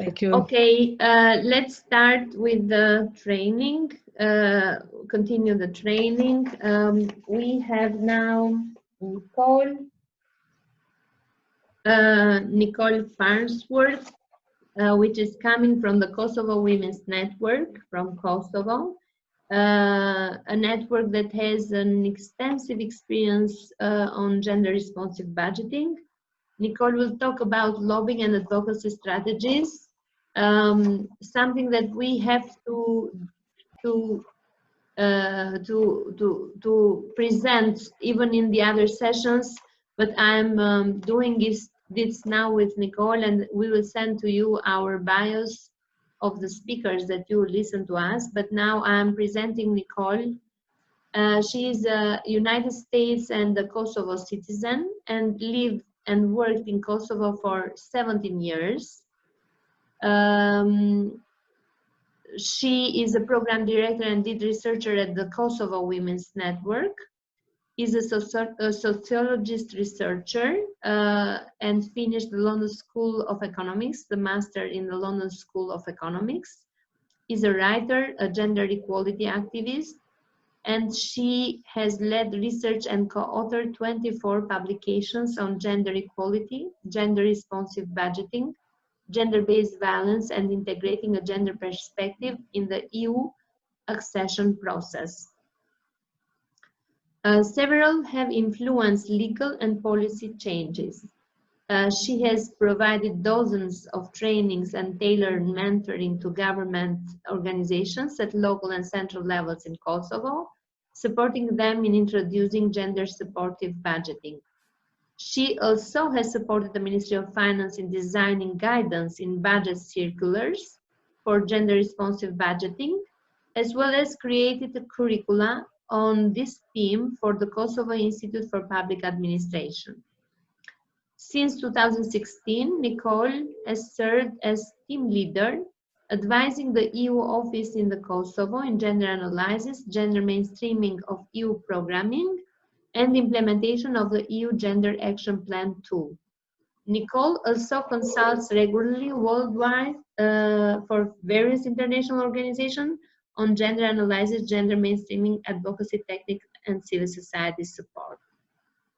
Thank you. Okay, let's start with the training, continue the training. We have now Nicole Farnsworth, which is coming from the Kosovo Women's Network from Kosovo, a network that has an extensive experience on gender-responsive budgeting. Nicole will talk about lobbying and advocacy strategies, something that we have to present even in the other sessions, but I'm doing this now with Nicole, and we will send to you our bios of the speakers that you listen to us. But now I'm presenting Nicole. She is a United States and a Kosovo citizen and lived and worked in Kosovo for 17 years. She is a program director and lead researcher at the Kosovo Women's Network. Is a sociologist researcher and finished the London School of Economics, the master in the London School of Economics. Is a writer, a gender equality activist, and she has led research and co-authored 24 publications on gender equality, gender responsive budgeting, gender-based violence, and integrating a gender perspective in the EU accession process. Several have influenced legal and policy changes. She has provided dozens of trainings and tailored mentoring to government organizations at local and central levels in Kosovo, supporting them in introducing gender-supportive budgeting. She also has supported the Ministry of Finance in designing guidance in budget circulars for gender-responsive budgeting, as well as created a curricula on this theme for the Kosovo Institute for Public Administration. Since 2016, Nicole has served as team leader, advising the EU office in the Kosovo in gender analysis, gender mainstreaming of EU programming, and implementation of the EU Gender Action Plan tool. Nicole also consults regularly worldwide for various international organizations on gender analysis, gender mainstreaming, advocacy techniques, and civil society support.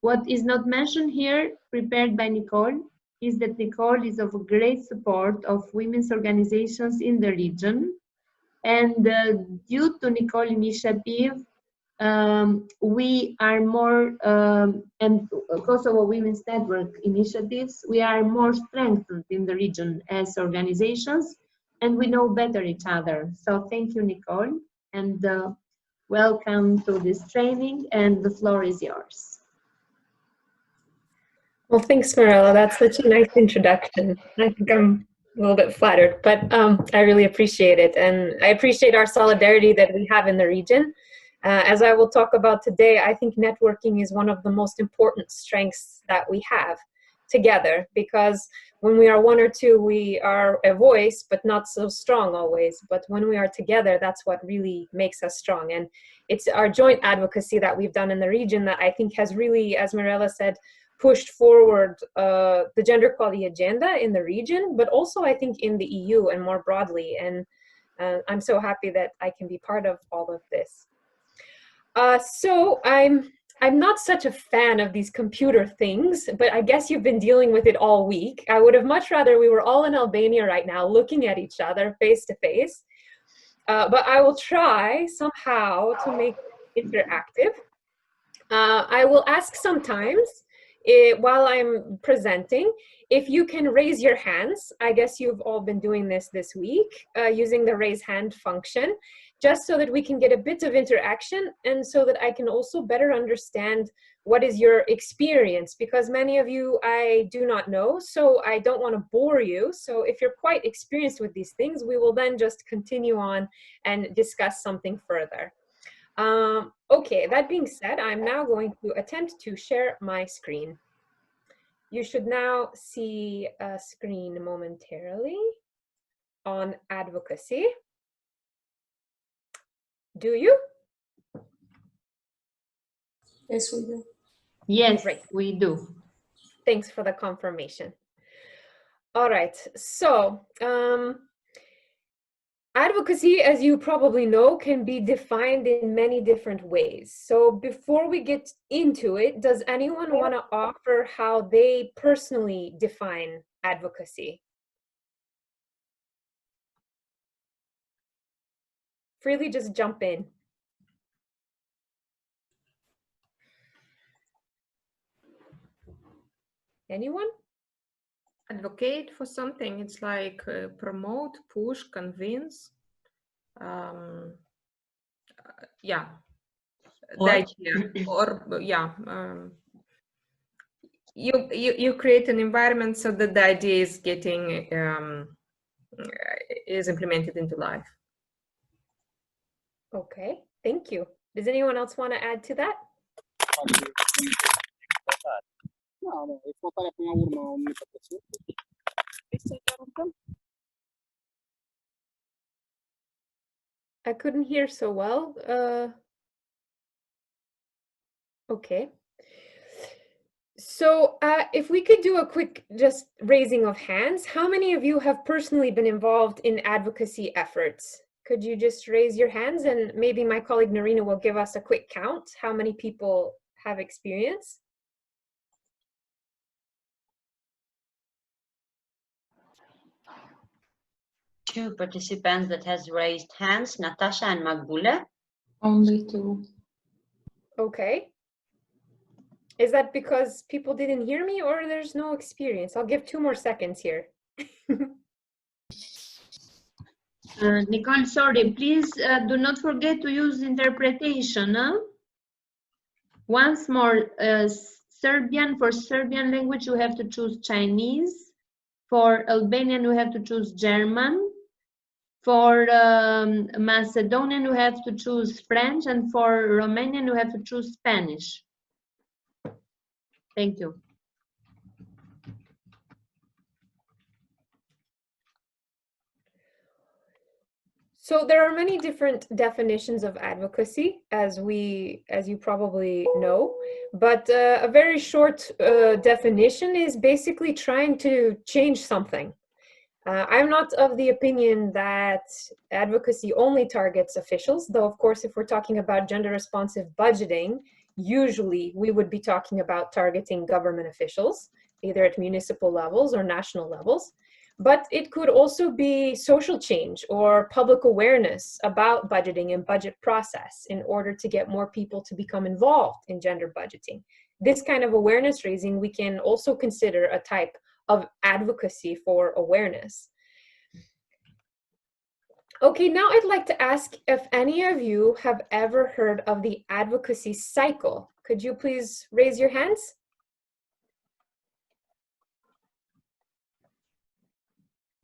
What is not mentioned here, prepared by Nicole, is that Nicole is of great support of women's organizations in the region. And due to Nicole's initiative, we are more, and Kosovo Women's Network initiatives, we are more strengthened in the region as organizations, and we know better each other. So thank you, Nicole, and welcome to this training, and the floor is yours. Well, thanks, Mirella. That's such a nice introduction. I think I'm a little bit flattered, but I really appreciate it. And I appreciate our solidarity that we have in the region. As I will talk about today, I think networking is one of the most important strengths that we have together, because when we are one or two, we are a voice, but not so strong always. But when we are together, that's what really makes us strong. And it's our joint advocacy that we've done in the region that I think has really, as Mirella said, pushed forward the gender equality agenda in the region, but also I think in the EU and more broadly. And I'm so happy that I can be part of all of this. So I'm not such a fan of these computer things, but I guess you've been dealing with it all week. I would have much rather we were all in Albania right now looking at each other face to face. But I will try somehow to make it interactive. I will ask sometimes while I'm presenting, if you can raise your hands. I guess you've all been doing this week using the raise hand function, just so that we can get a bit of interaction and so that I can also better understand what is your experience, because many of you I do not know, so I don't want to bore you. So if you're quite experienced with these things, we will then just continue on and discuss something further. Okay, that being said, I'm now going to attempt to share my screen. You should now see a screen momentarily on advocacy. Do you? Yes, we do. Yes, Great. we do. Thanks for the confirmation. All right. So, advocacy, as you probably know, can be defined in many different ways. So before we get into it, does anyone want to offer how they personally define advocacy? Freely just jump in. Anyone? Advocate for something. It's like promote, push, convince. Yeah. Or, the idea. Or yeah. You create an environment so that the idea is getting is implemented into life. Okay, thank you. Does anyone else want to add to that? I couldn't hear so well. Okay. So if we could do a quick just raising of hands, how many of you have personally been involved in advocacy efforts? Could you just raise your hands, and maybe my colleague Narina will give us a quick count, how many people have experience? Two participants that has raised hands, Natasha and Magbule. Only two. Okay. Is that because people didn't hear me, or there's no experience? I'll give 2 more seconds here. Nicole, sorry, please do not forget to use interpretation. Huh? Once more, Serbian, for Serbian language, you have to choose Chinese. For Albanian, you have to choose German. For Macedonian, you have to choose French. And for Romanian, you have to choose Spanish. Thank you. So there are many different definitions of advocacy, as you probably know, but a very short definition is basically trying to change something. I'm not of the opinion that advocacy only targets officials, though of course if we're talking about gender responsive budgeting, usually we would be talking about targeting government officials, either at municipal levels or national levels. But it could also be social change or public awareness about budgeting and budget process in order to get more people to become involved in gender budgeting. This kind of awareness raising we can also consider a type of advocacy for awareness. Okay, now I'd like to ask if any of you have ever heard of the advocacy cycle. Could you please raise your hands?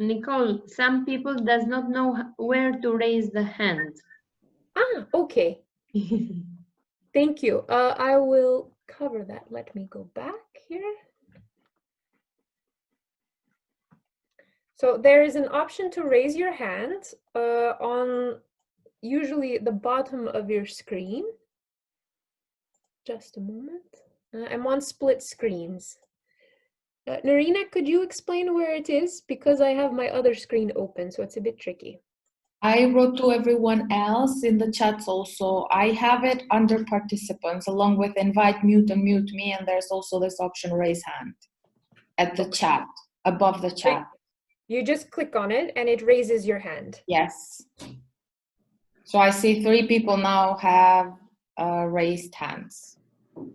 Nicole, some people does not know where to raise the hand. Ah, okay. Thank you. I will cover that. Let me go back here. So there is an option to raise your hand on usually the bottom of your screen. Just a moment. I'm on split screens. Narina, could you explain where it is? Because I have my other screen open, so it's a bit tricky. I wrote to everyone else in the chats also. I have it under participants along with invite, mute, and mute me. And there's also this option raise hand at the chat, above the chat. You just click on it and it raises your hand. Yes. So I see 3 people now have raised hands.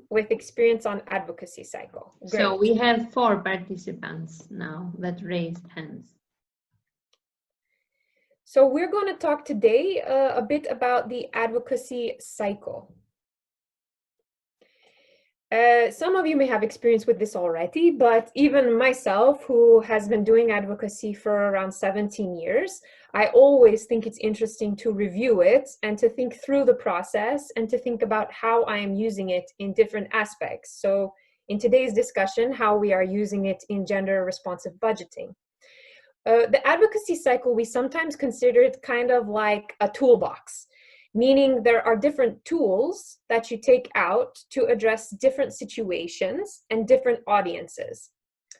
With experience on advocacy cycle. Great. So we have 4 participants now that raised hands. So we're going to talk today a bit about the advocacy cycle. Some of you may have experience with this already, but even myself, who has been doing advocacy for around 17 years, I always think it's interesting to review it and to think through the process and to think about how I am using it in different aspects. So in today's discussion, how we are using it in gender responsive budgeting. The advocacy cycle, we sometimes consider it kind of like a toolbox, meaning there are different tools that you take out to address different situations and different audiences.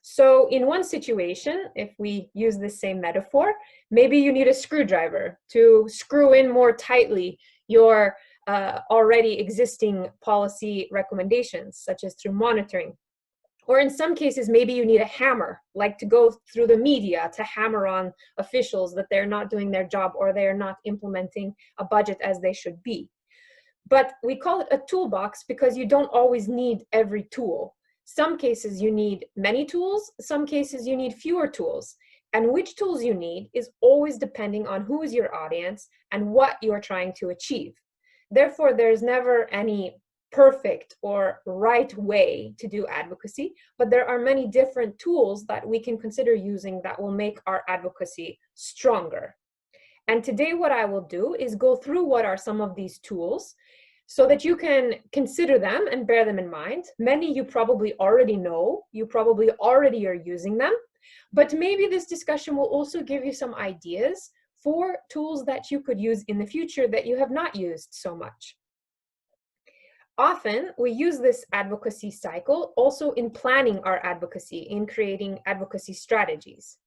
So in one situation, if we use the same metaphor, maybe you need a screwdriver to screw in more tightly your already existing policy recommendations, such as through monitoring. Or in some cases, maybe you need a hammer, like to go through the media to hammer on officials that they're not doing their job or they're not implementing a budget as they should be. But we call it a toolbox because you don't always need every tool. Some cases you need many tools, some cases you need fewer tools. And which tools you need is always depending on who is your audience and what you are trying to achieve. Therefore, there's never any perfect or right way to do advocacy, but there are many different tools that we can consider using that will make our advocacy stronger. And today what I will do is go through what are some of these tools so that you can consider them and bear them in mind. Many you probably already know, you probably already are using them, but maybe this discussion will also give you some ideas for tools that you could use in the future that you have not used so much. Often we use this advocacy cycle also in planning our advocacy, in creating advocacy strategies.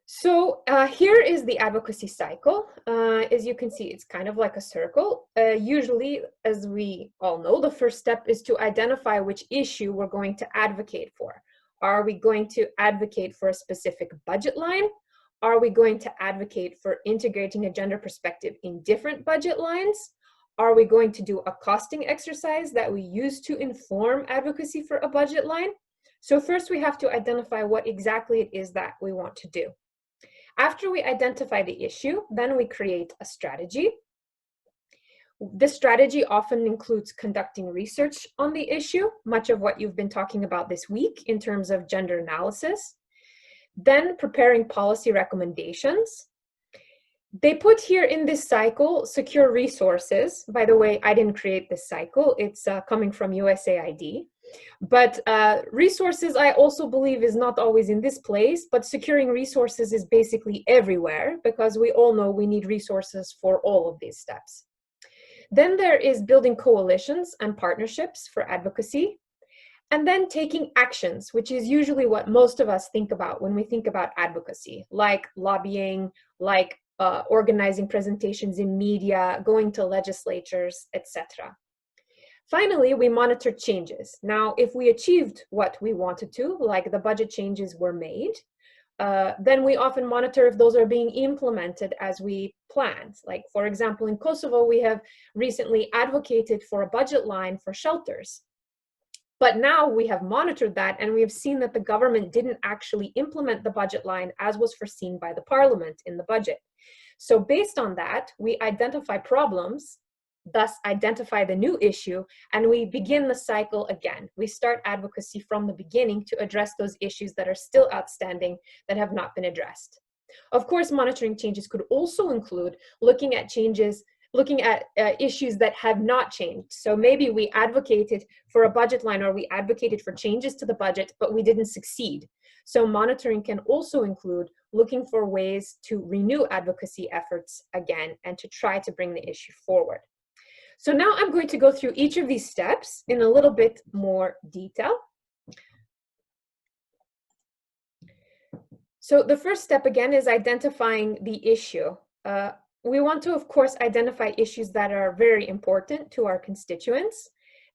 So here is the advocacy cycle. As you can see, it's kind of like a circle. Usually, as we all know, the first step is to identify which issue we're going to advocate for. Are we going to advocate for a specific budget line? Are we going to advocate for integrating a gender perspective in different budget lines? Are we going to do a costing exercise that we use to inform advocacy for a budget line? So first we have to identify what exactly it is that we want to do. After we identify the issue, then we create a strategy. This strategy often includes conducting research on the issue, much of what you've been talking about this week in terms of gender analysis. Then preparing policy recommendations. They put here in this cycle secure resources. By the way, I didn't create this cycle. It's coming from USAID. But resources, I also believe, is not always in this place, but securing resources is basically everywhere because we all know we need resources for all of these steps. Then there is building coalitions and partnerships for advocacy. And then taking actions, which is usually what most of us think about when we think about advocacy, like lobbying, like organizing presentations in media, going to legislatures, etc. Finally, we monitor changes. Now, if we achieved what we wanted to, like the budget changes were made, then we often monitor if those are being implemented as we planned. Like, for example, in Kosovo, we have recently advocated for a budget line for shelters. But now we have monitored that and we have seen that the government didn't actually implement the budget line as was foreseen by the parliament in the budget. So based on that, we identify problems, thus identify the new issue, and we begin the cycle again. We start advocacy from the beginning to address those issues that are still outstanding that have not been addressed. Of course, monitoring changes could also include looking at changes, looking at issues that have not changed. So maybe we advocated for a budget line or we advocated for changes to the budget, but we didn't succeed. So monitoring can also include looking for ways to renew advocacy efforts again and to try to bring the issue forward. So now I'm going to go through each of these steps in a little bit more detail. So the first step again is identifying the issue. We want to, of course, identify issues that are very important to our constituents.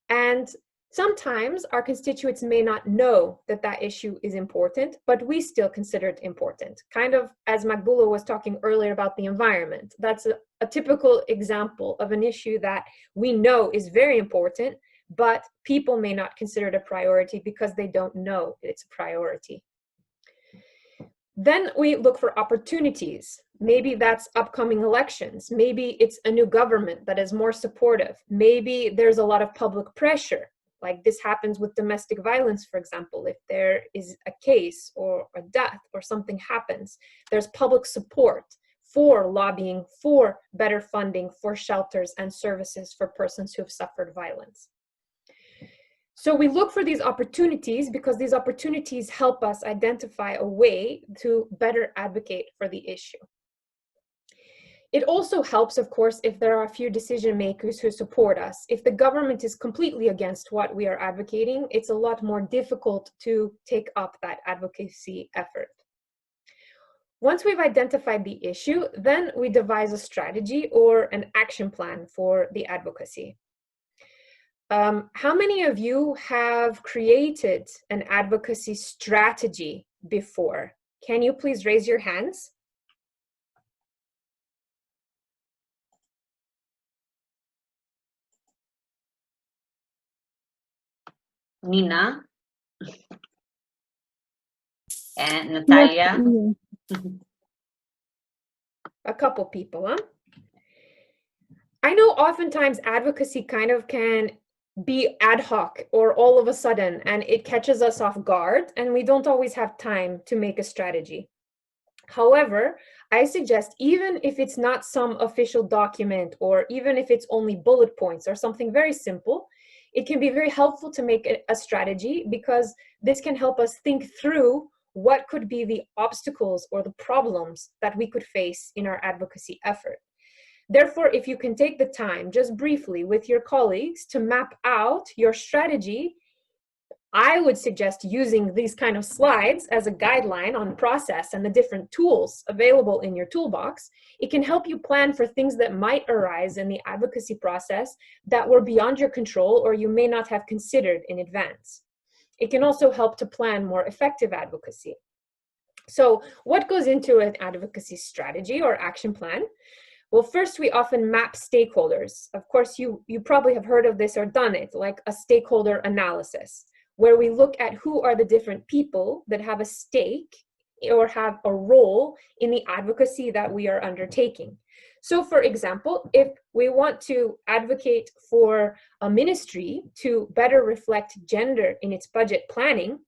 And sometimes our constituents may not know that that issue is important, but we still consider it important. Kind of as Makbula was talking earlier about the environment. That's a typical example of an issue that we know is very important, but people may not consider it a priority because they don't know it's a priority. Then we look for opportunities. Maybe that's upcoming elections. Maybe it's a new government that is more supportive. Maybe there's a lot of public pressure. Like this happens with domestic violence, for example. If there is a case or a death or something happens, there's public support for lobbying, for better funding, for shelters and services for persons who have suffered violence. So we look for these opportunities because these opportunities help us identify a way to better advocate for the issue. It also helps, of course, if there are a few decision makers who support us. If the government is completely against what we are advocating, it's a lot more difficult to take up that advocacy effort. Once we've identified the issue, then we devise a strategy or an action plan for the advocacy. How many of you have created an advocacy strategy before? Can you please raise your hands? Nina and Natalia. A couple people, huh? I know oftentimes advocacy kind of can be ad hoc or all of a sudden, and it catches us off guard, and we don't always have time to make a strategy. However, I suggest even if it's not some official document, or even if it's only bullet points or something very simple, it can be very helpful to make a strategy, because this can help us think through what could be the obstacles or the problems that we could face in our advocacy effort. Therefore, if you can take the time just briefly with your colleagues to map out your strategy, I would suggest using these kind of slides as a guideline on process and the different tools available in your toolbox. It can help you plan for things that might arise in the advocacy process that were beyond your control or you may not have considered in advance. It can also help to plan more effective advocacy. So what goes into an advocacy strategy or action plan? Well, first, we often map stakeholders. Of course, you probably have heard of this or done it, like a stakeholder analysis, where we look at who are the different people that have a stake or have a role in the advocacy that we are undertaking. So, for example, if we want to advocate for a ministry to better reflect gender in its budget planning,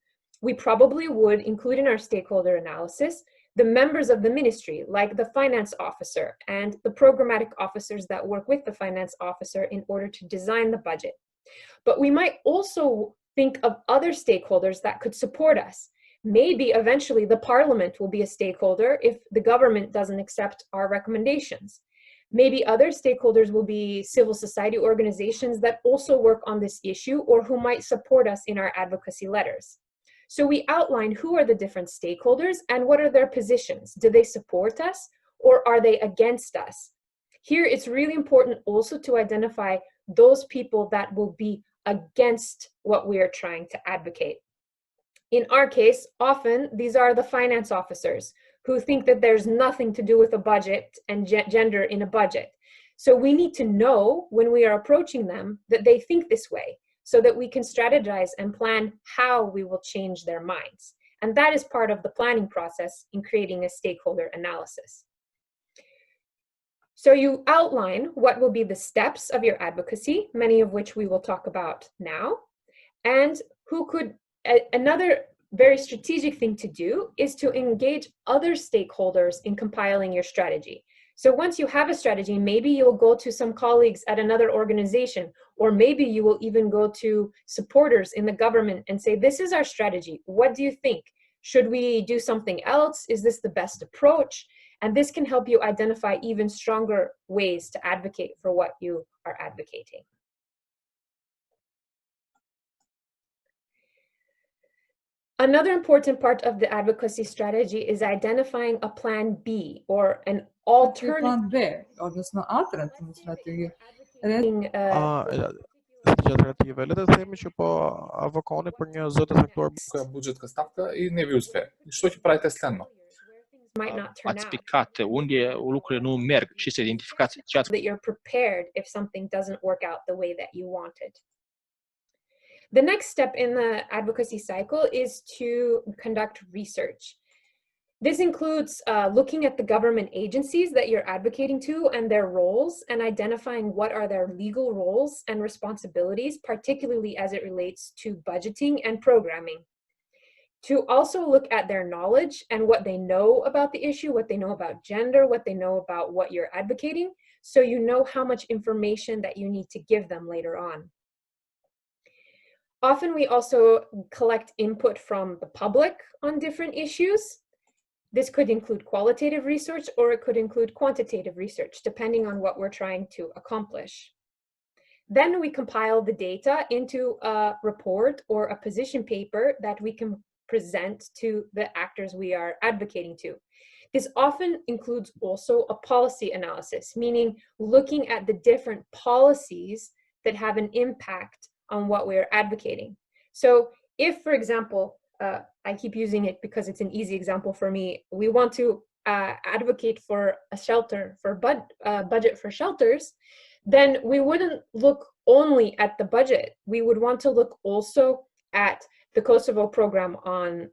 we probably would include in our stakeholder analysis the members of the ministry, like the finance officer and the programmatic officers that work with the finance officer in order to design the budget. But we might also think of other stakeholders that could support us. Maybe eventually the parliament will be a stakeholder if the government doesn't accept our recommendations. Maybe other stakeholders will be civil society organizations that also work on this issue or who might support us in our advocacy letters. So we outline who are the different stakeholders and what are their positions. Do they support us or are they against us? Here it's really important also to identify those people that will be against what we are trying to advocate. In our case, often these are the finance officers who think that there's nothing to do with a budget and gender in a budget. So we need to know when we are approaching them that they think this way, so that we can strategize and plan how we will change their minds. And that is part of the planning process in creating a stakeholder analysis. So you outline what will be the steps of your advocacy, many of which we will talk about now, and another very strategic thing to do is to engage other stakeholders in compiling your strategy. So once you have a strategy, maybe you'll go to some colleagues at another organization, or maybe you will even go to supporters in the government and say, this is our strategy. What do you think? Should we do something else? Is this the best approach? And this can help you identify even stronger ways to advocate for what you are advocating. Another important part of the advocacy strategy is identifying a plan B or an alternative. Plan B, odnosno alternativnu strategiju. Слідчі альтернативи. Следующее по авокони по нього сектор budžetska stavka i ne vi uspe. Što će pravite sleno? Ați picat unde lucrurile nu merg și să identificați ce ați... That you're prepared if something doesn't work out the way that you wanted. The next step in the advocacy cycle is to conduct research. This includes looking at the government agencies that you're advocating to and their roles, and identifying what are their legal roles and responsibilities, particularly as it relates to budgeting and programming. To also look at their knowledge and what they know about the issue, what they know about gender, what they know about what you're advocating, so you know how much information that you need to give them later on. Often we also collect input from the public on different issues. This could include qualitative research, or it could include quantitative research, depending on what we're trying to accomplish. Then we compile the data into a report or a position paper that we can present to the actors we are advocating to. This often includes also a policy analysis, meaning looking at the different policies that have an impact on what we're advocating. So if, for example, I keep using it because it's an easy example for me, we want to advocate for a shelter, for budget for shelters, then we wouldn't look only at the budget. We would want to look also at the Kosovo program on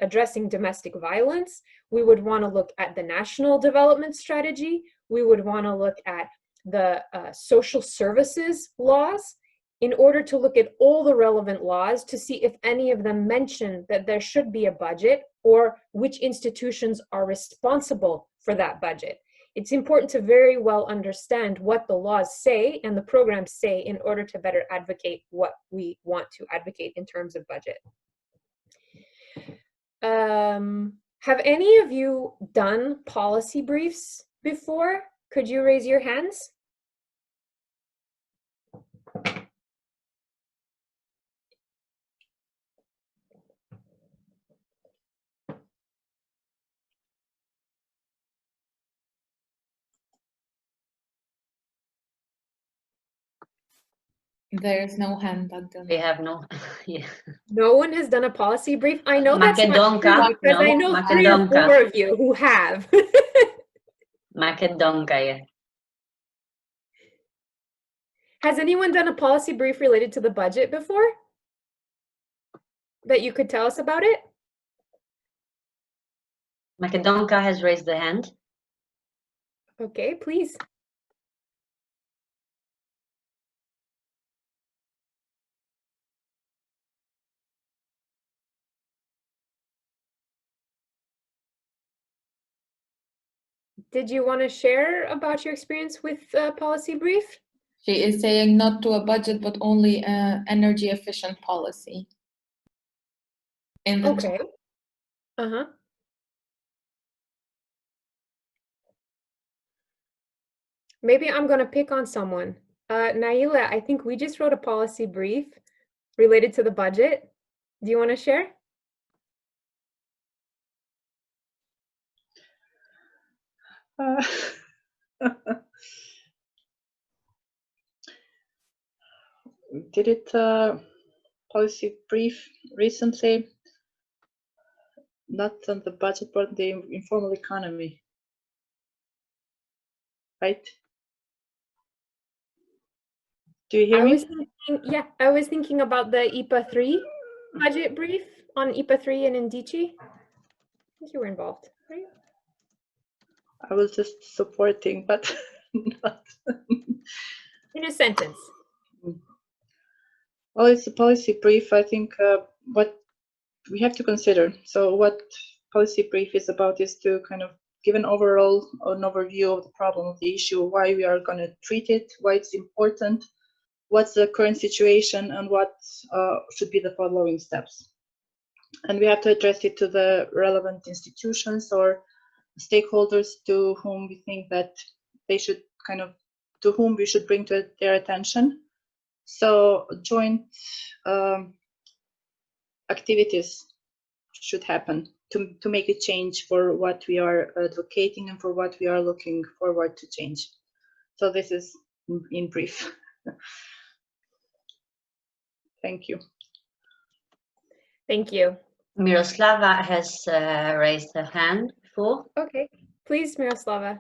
addressing domestic violence. We would want to look at the national development strategy. We would want to look at the social services laws, in order to look at all the relevant laws to see if any of them mention that there should be a budget, or which institutions are responsible for that budget. It's important to very well understand what the laws say and the programs say in order to better advocate what we want to advocate in terms of budget. Have any of you done policy briefs before? Could you raise your hands? There's no hand at the We have no, yeah. No one has done a policy brief. I know that's not true Makedonka, because I no, know 3 or 4 Makedonka. of you who have. Makedonka, yeah. Has anyone done a policy brief related to the budget before? That you could tell us about it? Makedonka has raised the hand. Okay, please. Did you want to share about your experience with policy brief? She is saying not to a budget, but only energy efficient policy. Okay. Uh-huh. Maybe I'm going to pick on someone. Naila, I think we just wrote a policy brief related to the budget. Do you want to share? Did it policy brief recently, not on the budget, but the informal economy, right? Do you hear me? I was thinking about the IPA 3 budget brief on IPA 3 and Indici. I think you were involved, right? I was just supporting, but not. In a sentence. Well, it's a policy brief. I think what we have to consider. So what policy brief is about is to kind of give an overview of the problem, of the issue, why we are going to treat it, why it's important, what's the current situation, and what should be the following steps. And we have to address it to the relevant institutions or stakeholders to whom we think that they should to whom we should bring to their attention. So joint activities should happen to make a change for what we are advocating and for what we are looking forward to change. So this is in brief. Thank you. Thank you. Miroslava has raised her hand before. Okay, please, Miroslava.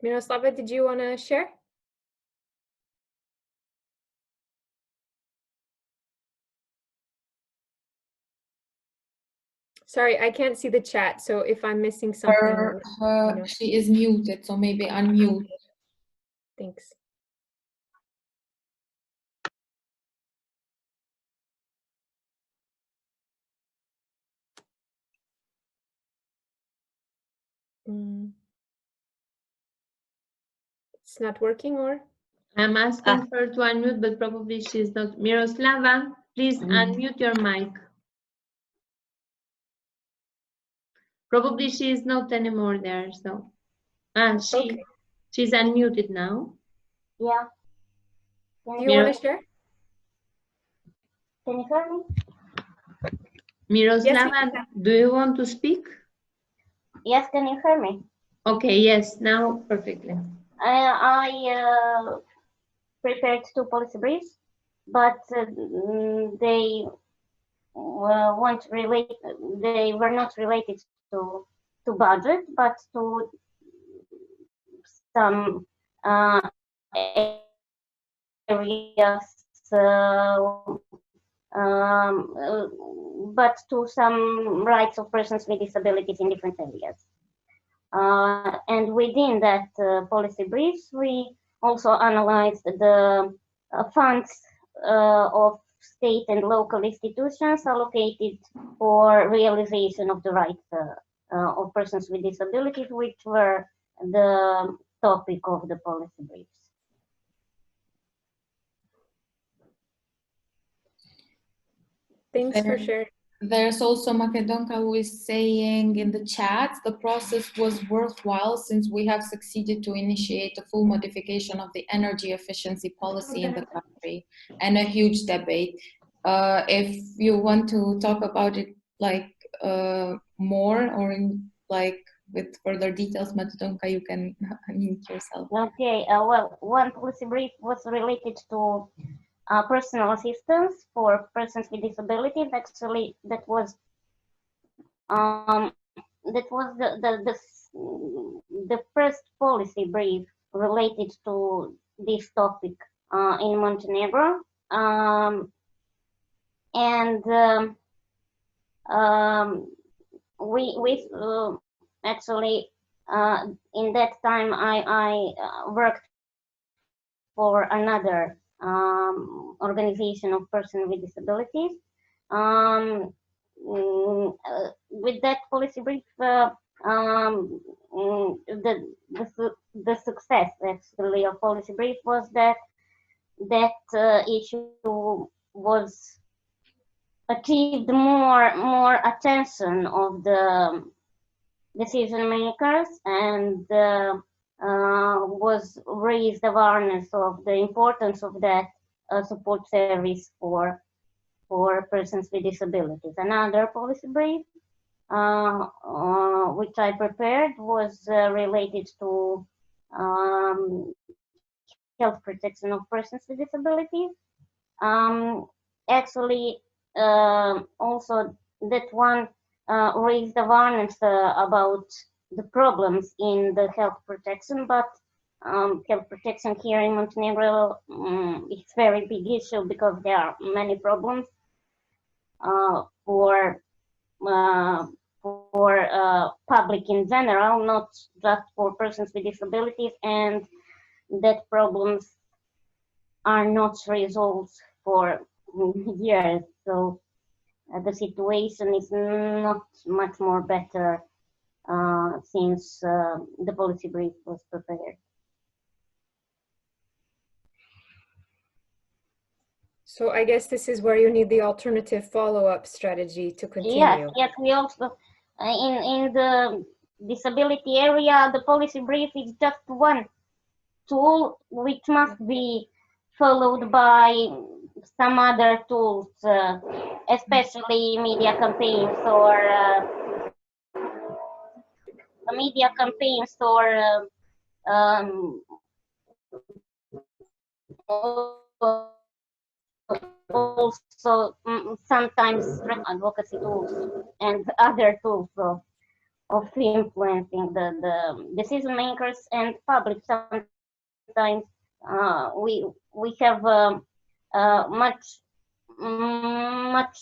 Miroslava, did you want to share? Sorry, I can't see the chat, so if I'm missing something. She is muted, so maybe unmute. Thanks. It's not working, or? I'm asking her to unmute, but probably she's not. Miroslava, please unmute your mic. Probably she is not anymore there, so. She's unmuted now. Yeah. Do you want to share? Can you hear me? Miroslava, do you want to speak? Yes, can you hear me? Okay, yes, now perfectly. I prepared 2 policy briefs, but they weren't related. They were not related to budget, but to some areas, but to some rights of persons with disabilities in different areas. And within that policy briefs, we also analyzed the funds of state and local institutions allocated for realization of the rights of persons with disabilities, which were the topic of the policy briefs. Thanks for sharing. There's also Makedonka who is saying in the chat, the process was worthwhile since we have succeeded to initiate a full modification of the energy efficiency policy in the country and a huge debate. If you want to talk about it like more or in like with further details, Makedonka, you can unmute yourself. Okay, well, one policy brief was related to personal assistance for persons with disabilities. Actually, that was the first policy brief related to this topic in Montenegro, and we actually in that time I worked for another organization of persons with disabilities. With that policy brief, the success actually of policy brief was that issue was achieved more attention of the decision makers, and was raised awareness of the importance of that support service for persons with disabilities. Another policy brief which I prepared was related to health protection of persons with disabilities. Actually, also that one raised awareness about the problems in the health protection, but health protection here in Montenegro is a very big issue because there are many problems for public in general, not just for persons with disabilities, and that problems are not resolved for years. So the situation is not much more better since the policy brief was prepared. So I guess this is where you need the alternative follow-up strategy to continue. Yes, we also, in the disability area, the policy brief is just one tool which must be followed by some other tools, especially media campaigns or also sometimes advocacy tools and other tools of influencing the decision makers and public. Sometimes we have much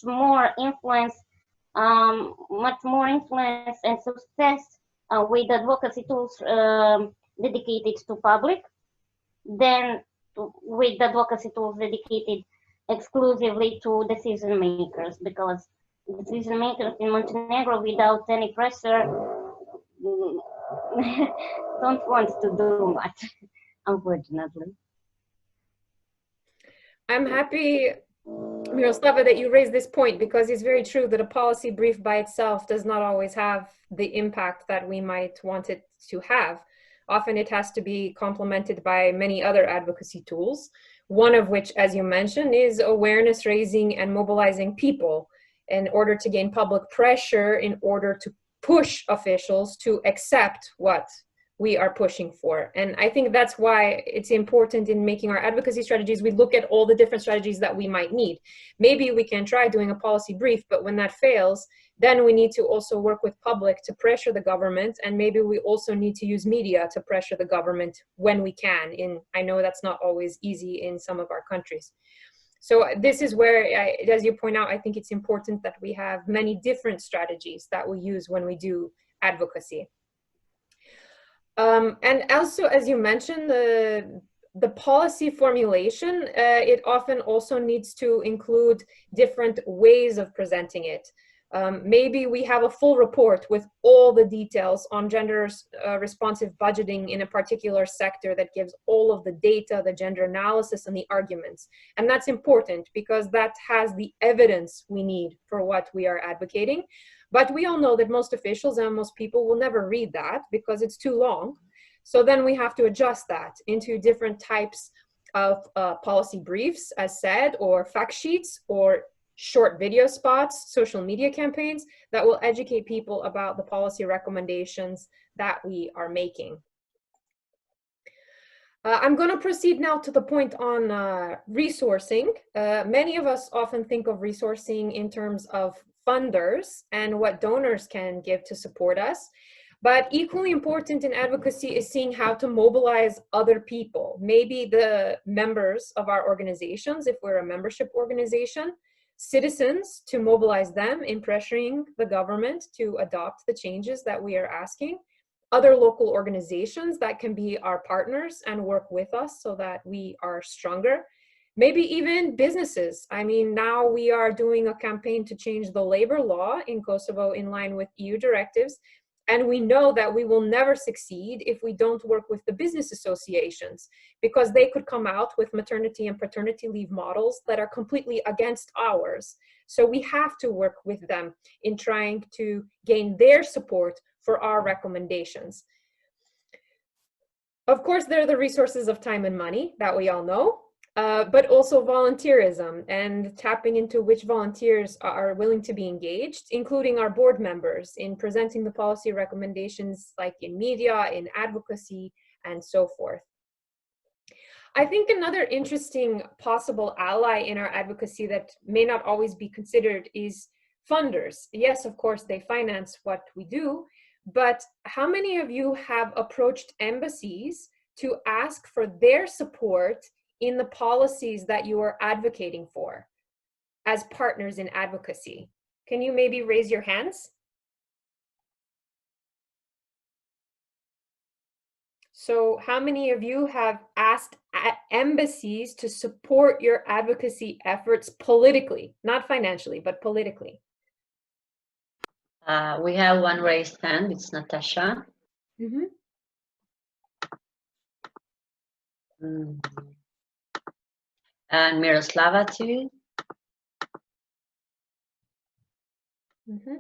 more influence and success with advocacy tools dedicated to public than with advocacy tools dedicated exclusively to decision makers, because decision makers in Montenegro without any pressure don't want to do much. unfortunately. I'm happy, Miroslava, that you raised this point, because it's very true that a policy brief by itself does not always have the impact that we might want it to have. Often it has to be complemented by many other advocacy tools, one of which, as you mentioned, is awareness raising and mobilizing people in order to gain public pressure, in order to push officials to accept what we are pushing for. And I think that's why it's important in making our advocacy strategies, we look at all the different strategies that we might need. Maybe we can try doing a policy brief, but when that fails, then we need to also work with public to pressure the government, and maybe we also need to use media to pressure the government when we can. I know that's not always easy in some of our countries. So this is where, as you point out, I think it's important that we have many different strategies that we use when we do advocacy. And also, as you mentioned, the policy formulation, it often also needs to include different ways of presenting it. Maybe we have a full report with all the details on gender responsive budgeting in a particular sector that gives all of the data, the gender analysis, and the arguments. And that's important because that has the evidence we need for what we are advocating. But we all know that most officials and most people will never read that because it's too long. So then we have to adjust that into different types of policy briefs, as said, or fact sheets, or short video spots, social media campaigns that will educate people about the policy recommendations that we are making. I'm going to proceed now to the point on resourcing. Many of us often think of resourcing in terms of funders and what donors can give to support us. But equally important in advocacy is seeing how to mobilize other people, maybe the members of our organizations, if we're a membership organization, citizens, to mobilize them in pressuring the government to adopt the changes that we are asking, other local organizations that can be our partners and work with us so that we are stronger. Maybe even businesses. I mean, now we are doing a campaign to change the labor law in Kosovo in line with EU directives. And we know that we will never succeed if we don't work with the business associations, because they could come out with maternity and paternity leave models that are completely against ours. So we have to work with them in trying to gain their support for our recommendations. Of course, there are the resources of time and money that we all know. But also volunteerism and tapping into which volunteers are willing to be engaged, including our board members in presenting the policy recommendations like in media, in advocacy, and so forth. I think another interesting possible ally in our advocacy that may not always be considered is funders. Yes, of course, they finance what we do, but how many of you have approached embassies to ask for their support in the policies that you are advocating for as partners in advocacy? Can you maybe raise your hands? So how many of you have asked embassies to support your advocacy efforts politically, not financially, but politically? We have one raised hand. It's Natasha. Mm-hmm. And Miroslava too. Mm-hmm.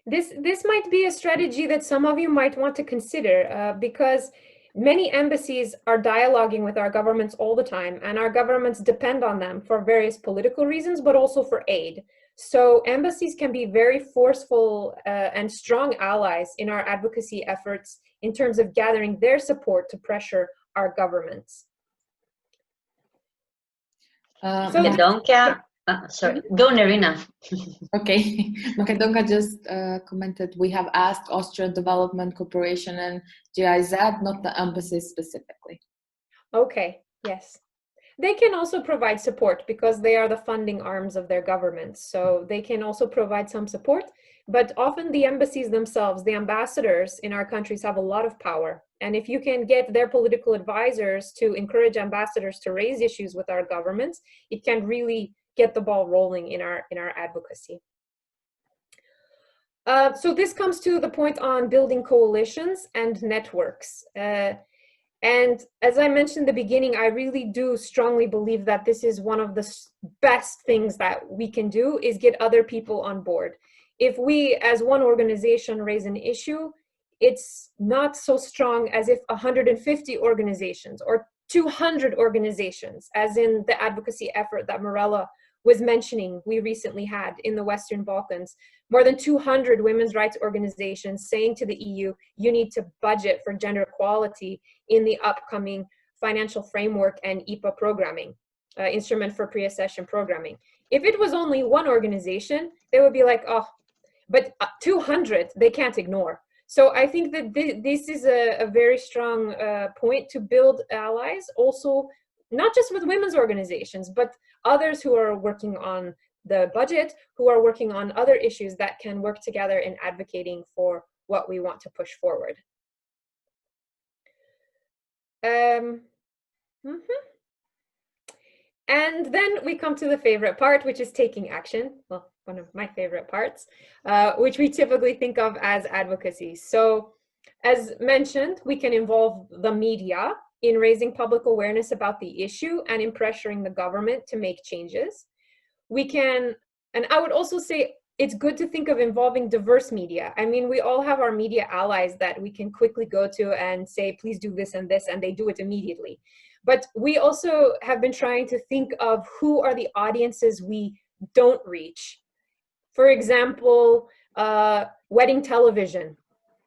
This might be a strategy that some of you might want to consider because many embassies are dialoguing with our governments all the time, and our governments depend on them for various political reasons, but also for aid. So embassies can be very forceful and strong allies in our advocacy efforts in terms of gathering their support to pressure our governments. Makedonka, sorry, go Nerina. Okay, Makedonka just commented, we have asked Austrian Development Corporation and GIZ, not the embassy specifically. Okay, yes. They can also provide support because they are the funding arms of their governments. So they can also provide some support, but often the embassies themselves, the ambassadors in our countries have a lot of power. And if you can get their political advisors to encourage ambassadors to raise issues with our governments, it can really get the ball rolling in our advocacy. So this comes to the point on building coalitions and networks. And as I mentioned in the beginning, I really do strongly believe that this is one of the best things that we can do, is get other people on board. If we as one organization raise an issue, it's not so strong as if 150 organizations or 200 organizations, as in the advocacy effort that Mirella was mentioning we recently had in the Western Balkans. More than 200 women's rights organizations saying to the EU, you need to budget for gender equality in the upcoming financial framework and IPA programming, instrument for pre-accession programming. If it was only one organization, they would be like, oh, but 200, they can't ignore. So I think that this is a very strong point to build allies, also not just with women's organizations, but others who are working on the budget, who are working on other issues that can work together in advocating for what we want to push forward. And then we come to the favorite part, which is taking action. Well, one of my favorite parts, which we typically think of as advocacy. So as mentioned, we can involve the media in raising public awareness about the issue and in pressuring the government to make changes. We can, and I would also say it's good to think of involving diverse media. I mean, we all have our media allies that we can quickly go to and say, please do this, and they do it immediately. But we also have been trying to think of who are the audiences we don't reach. For example, wedding television.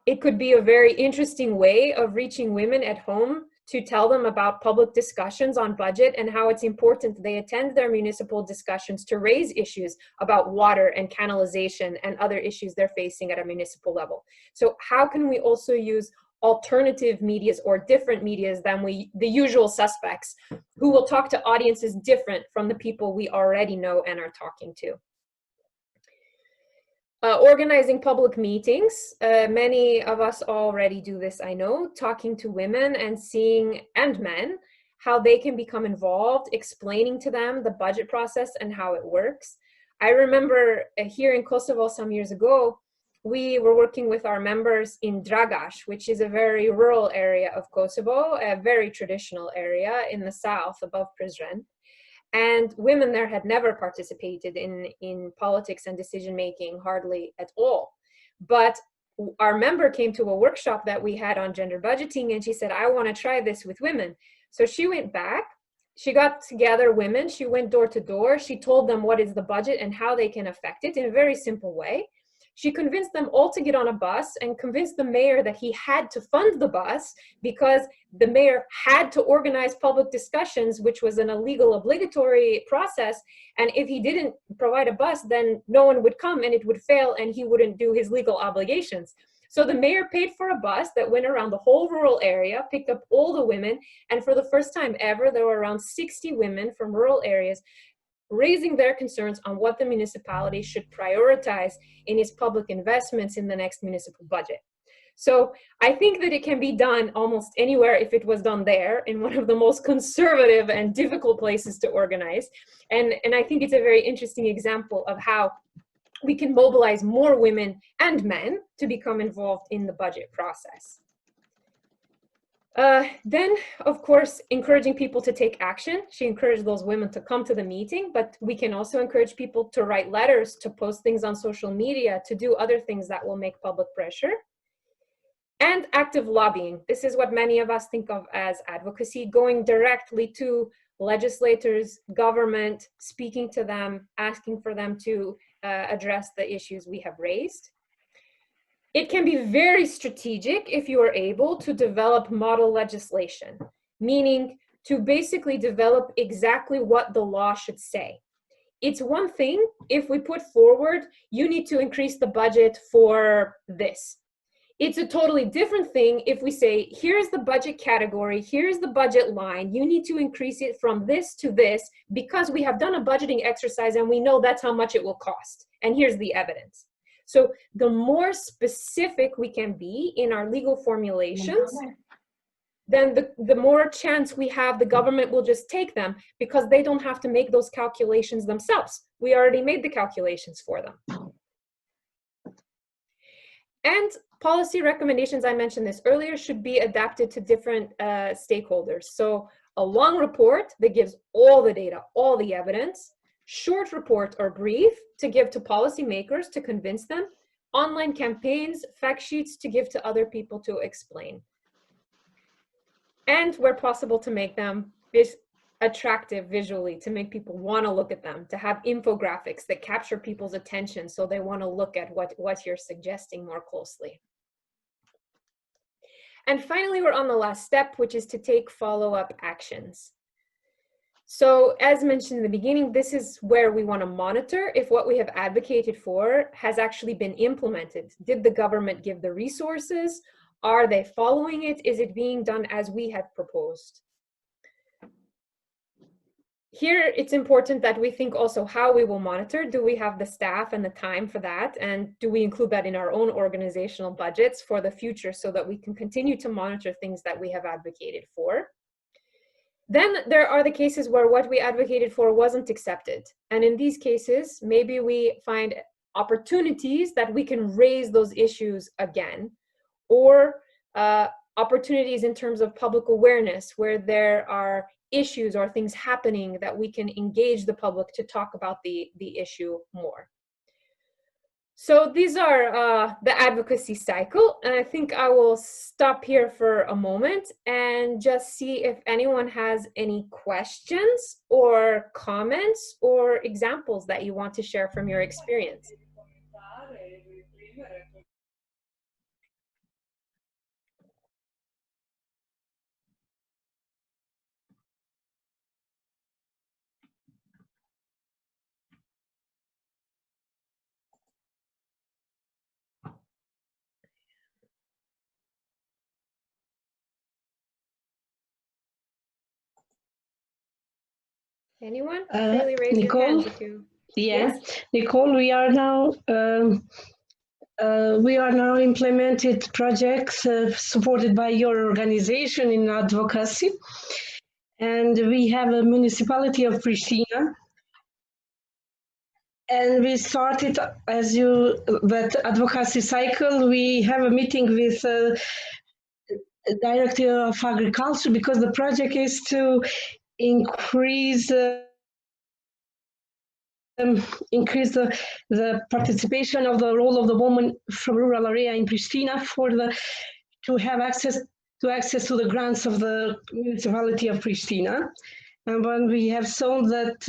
It could be a very interesting way of reaching women at home to tell them about public discussions on budget and how it's important they attend their municipal discussions to raise issues about water and canalization and other issues they're facing at a municipal level. So how can we also use alternative medias or different medias than the usual suspects, who will talk to audiences different from the people we already know and are talking to? Organizing public meetings. Many of us already do this, I know, talking to women and seeing, and men, how they can become involved, explaining to them the budget process and how it works. I remember here in Kosovo some years ago, we were working with our members in Dragaš, which is a very rural area of Kosovo, a very traditional area in the south above Prizren. And women there had never participated in politics and decision-making, hardly at all. But our member came to a workshop that we had on gender budgeting, and she said, I want to try this with women. So she went back, she got together women, she went door to door, she told them what is the budget and how they can affect it in a very simple way. She convinced them all to get on a bus and convinced the mayor that he had to fund the bus because the mayor had to organize public discussions, which was an illegal obligatory process. And if he didn't provide a bus, then no one would come and it would fail and he wouldn't do his legal obligations. So the mayor paid for a bus that went around the whole rural area, picked up all the women. And for the first time ever, there were around 60 women from rural areas raising their concerns on what the municipality should prioritize in its public investments in the next municipal budget. So I think that it can be done almost anywhere if it was done there, in one of the most conservative and difficult places to organize. And I think it's a very interesting example of how we can mobilize more women and men to become involved in the budget process. Then, of course, encouraging people to take action. She encouraged those women to come to the meeting, but we can also encourage people to write letters, to post things on social media, to do other things that will make public pressure. And active lobbying. This is what many of us think of as advocacy, going directly to legislators, government, speaking to them, asking for them to address the issues we have raised. It can be very strategic if you are able to develop model legislation, meaning to basically develop exactly what the law should say. It's one thing if we put forward, you need to increase the budget for this. It's a totally different thing if we say, here's the budget category, here's the budget line, you need to increase it from this to this because we have done a budgeting exercise and we know that's how much it will cost. And here's the evidence. So the more specific we can be in our legal formulations, then the more chance we have the government will just take them because they don't have to make those calculations themselves. We already made the calculations for them. And policy recommendations, I mentioned this earlier, should be adapted to different stakeholders. So a long report that gives all the data, all the evidence, short report or brief to give to policymakers to convince them, online campaigns, fact sheets to give to other people to explain. And where possible to make them attractive visually, to make people want to look at them, to have infographics that capture people's attention so they want to look at what you're suggesting more closely. And finally, we're on the last step, which is to take follow-up actions. So as mentioned in the beginning, this is where we want to monitor if what we have advocated for has actually been implemented. Did the government give the resources? Are they following it? Is it being done as we have proposed? Here, it's important that we think also how we will monitor. Do we have the staff and the time for that? And do we include that in our own organizational budgets for the future so that we can continue to monitor things that we have advocated for? Then there are the cases where what we advocated for wasn't accepted. And in these cases, maybe we find opportunities that we can raise those issues again, or opportunities in terms of public awareness where there are issues or things happening that we can engage the public to talk about the issue more. So these are the advocacy cycle, and I think I will stop here for a moment and just see if anyone has any questions or comments or examples that you want to share from your experience. Anyone? Freely raise Nicole, your hand if you... Yes, Nicole, we are now implemented projects supported by your organization in advocacy, and we have a municipality of Pristina, and we started that advocacy cycle. We have a meeting with Director of Agriculture because the project is to increase the participation of the role of the woman from rural area in Pristina to have access to the grants of the municipality of Pristina. And when we have shown that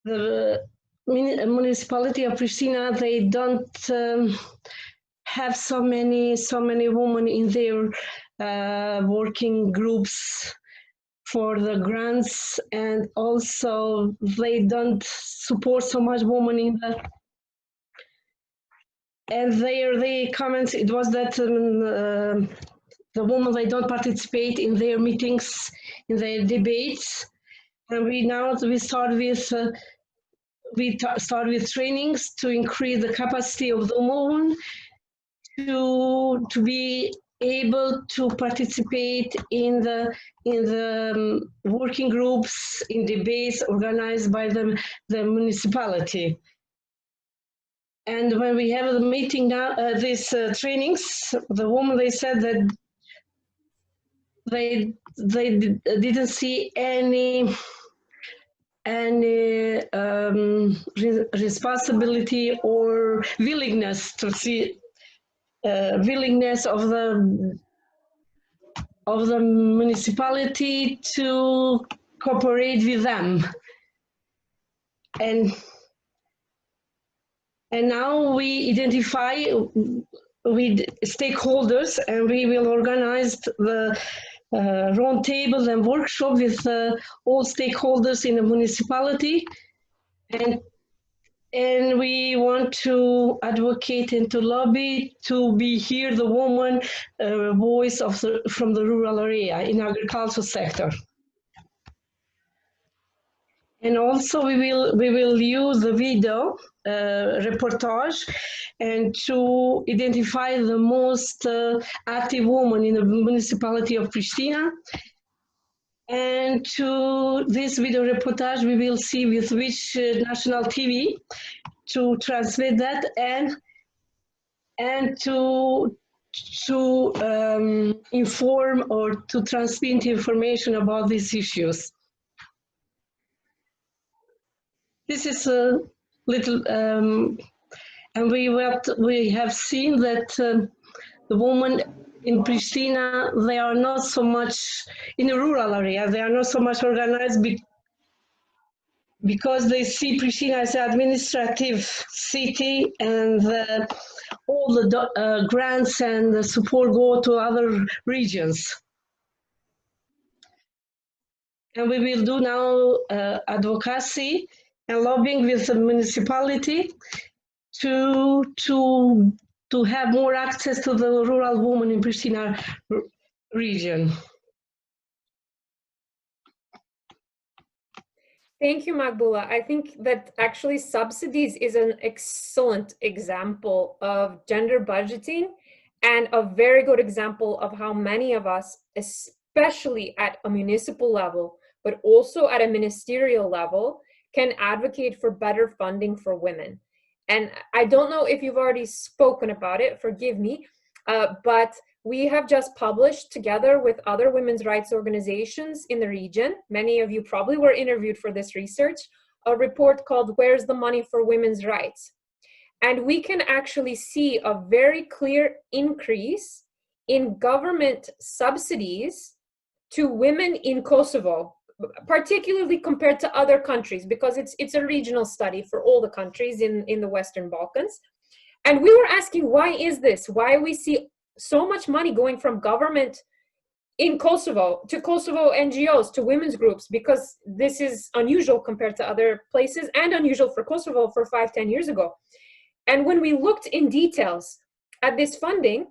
the municipality of Pristina, they don't have so many women in their working groups for the grants, and also they don't support so much women in the, and their comments, it was that the women, they don't participate in their meetings, in their debates. And we start with trainings to increase the capacity of the women to be able to participate in the working groups, in debates organized by the municipality. And when we have the meeting now, these trainings, the women, they said that they didn't see any responsibility or willingness to see willingness of the municipality to cooperate with them. And now we identify with stakeholders, and we will organize the round table and workshop with all stakeholders in the municipality, and we want to advocate and to lobby to hear the woman voice from the rural area in agricultural sector. And also we will use the video reportage and to identify the most active women in the municipality of Pristina. And to this video reportage, we will see with which national TV to translate that, and and to inform or to transmit information about these issues. This is a little, and we have seen that the women in Pristina, they are not so much in a rural area. They are not so much organized because they see Pristina as an administrative city, and all the grants and the support go to other regions. And we will do now advocacy and lobbying with the municipality to have more access to the rural women in Pristina region. Thank you, Magbula. I think that actually subsidies is an excellent example of gender budgeting and a very good example of how many of us, especially at a municipal level, but also at a ministerial level, can advocate for better funding for women. And I don't know if you've already spoken about it, forgive me, but we have just published together with other women's rights organizations in the region, many of you probably were interviewed for this research, a report called Where's the Money for Women's Rights? And we can actually see a very clear increase in government subsidies to women in Kosovo, particularly compared to other countries, because it's a regional study for all the countries in the Western Balkans. And we were asking, why is this? Why we see so much money going from government in Kosovo to Kosovo NGOs, to women's groups, because this is unusual compared to other places and unusual for Kosovo for 5-10 years ago. And when we looked in details at this funding,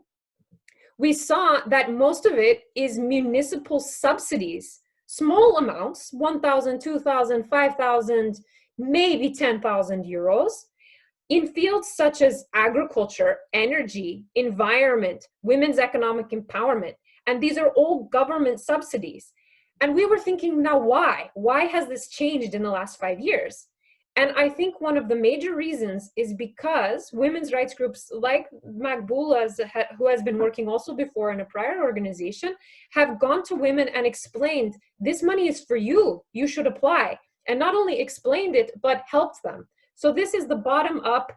we saw that most of it is municipal subsidies, small amounts, 1,000, 2,000, 5,000, maybe 10,000 euros, in fields such as agriculture, energy, environment, women's economic empowerment. And these are all government subsidies. And we were thinking, now why? Why has this changed in the last 5 years? And I think one of the major reasons is because women's rights groups like Magbula's, who has been working also before in a prior organization, have gone to women and explained, this money is for you, you should apply. And not only explained it, but helped them. So this is the bottom-up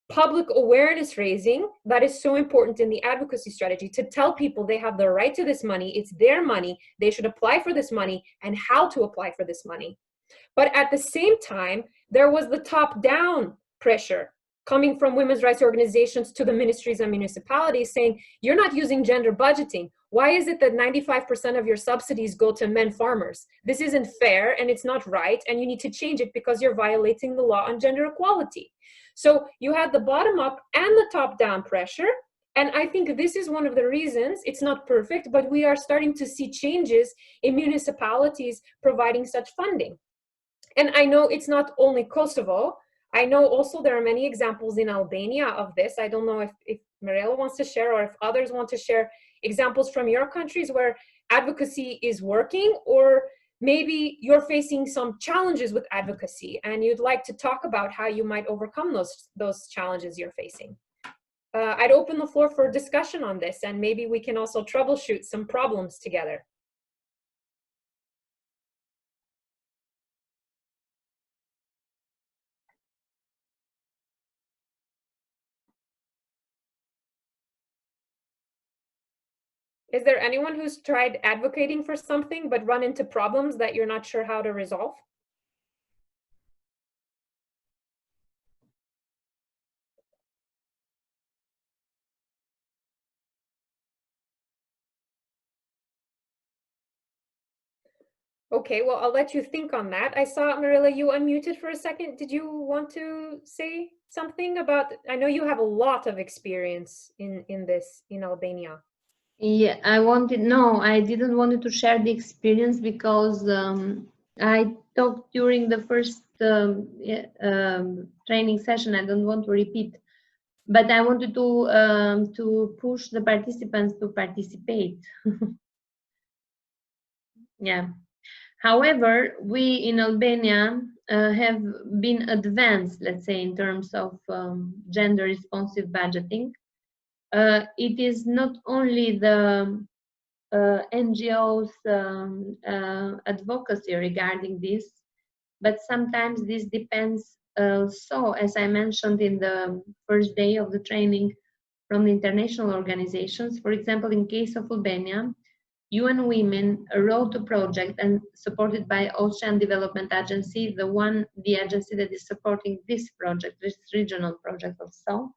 public awareness raising that is so important in the advocacy strategy, to tell people they have the right to this money, it's their money, they should apply for this money, and how to apply for this money. But at the same time, there was the top-down pressure coming from women's rights organizations to the ministries and municipalities saying, you're not using gender budgeting. Why is it that 95% of your subsidies go to men farmers? This isn't fair and it's not right, and you need to change it because you're violating the law on gender equality. So you had the bottom-up and the top-down pressure, and I think this is one of the reasons, it's not perfect, but we are starting to see changes in municipalities providing such funding. And I know it's not only Kosovo. I know also there are many examples in Albania of this. I don't know if Mirela wants to share, or if others want to share examples from your countries where advocacy is working, or maybe you're facing some challenges with advocacy and you'd like to talk about how you might overcome those challenges you're facing. I'd open the floor for discussion on this, and maybe we can also troubleshoot some problems together. Is there anyone who's tried advocating for something but run into problems that you're not sure how to resolve? Okay, well, I'll let you think on that. I saw, Mirela, you unmuted for a second. Did you want to say something about, I know you have a lot of experience in this in Albania. Yeah, I didn't want to share the experience because I talked during the first training session. I don't want to repeat, but I wanted to push the participants to participate. Yeah. However, we in Albania have been advanced, let's say, in terms of gender responsive budgeting. it is not only the NGOs advocacy regarding this, but sometimes this depends also, as I mentioned in the first day of the training, from the international organizations. For example, in case of Albania, UN Women wrote a project and supported by Ocean Development Agency, the agency that is supporting this project, this regional project also.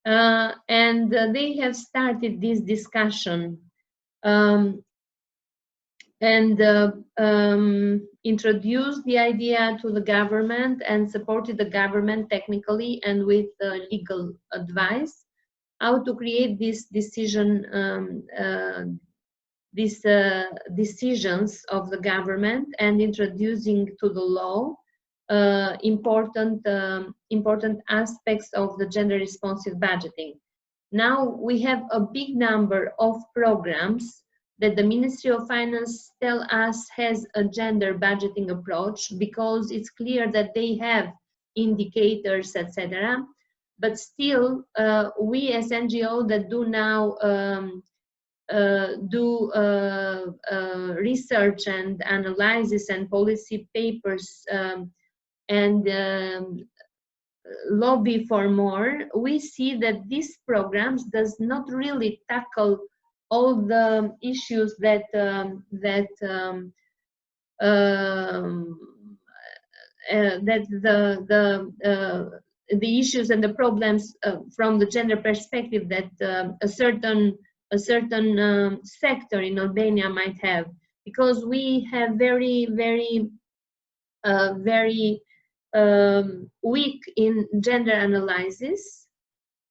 And they have started this discussion and introduced the idea to the government and supported the government technically and with legal advice how to create this decision, decisions of the government, and introducing to the law important aspects of the gender responsive budgeting. Now we have a big number of programs that the Ministry of Finance tell us has a gender budgeting approach, because it's clear that they have indicators, etc. But still, we as NGO that do now research and analysis and policy papers and lobby for more, we see that these programs does not really tackle all the issues that the issues and the problems from the gender perspective that a certain sector in Albania might have, because we have very weak in gender analysis.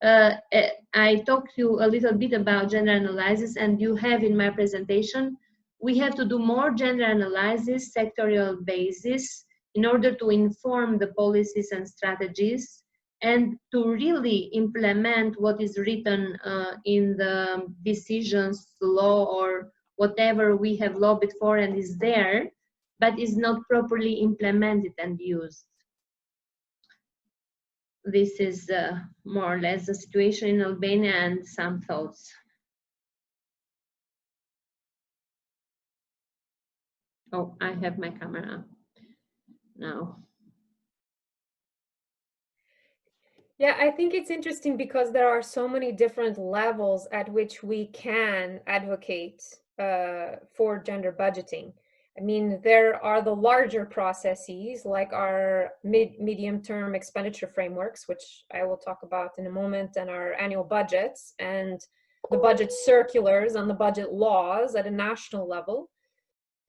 I talked to you a little bit about gender analysis, and you have in my presentation, we have to do more gender analysis, sectorial basis, in order to inform the policies and strategies, and to really implement what is written in the decisions, law, or whatever we have lobbied for and is there, but is not properly implemented and used. This is more or less the situation in Albania, and some thoughts. Oh, I have my camera now. Yeah, I think it's interesting because there are so many different levels at which we can advocate for gender budgeting. I mean, there are the larger processes like our medium-term expenditure frameworks, which I will talk about in a moment, and our annual budgets, and the budget circulars and the budget laws at a national level.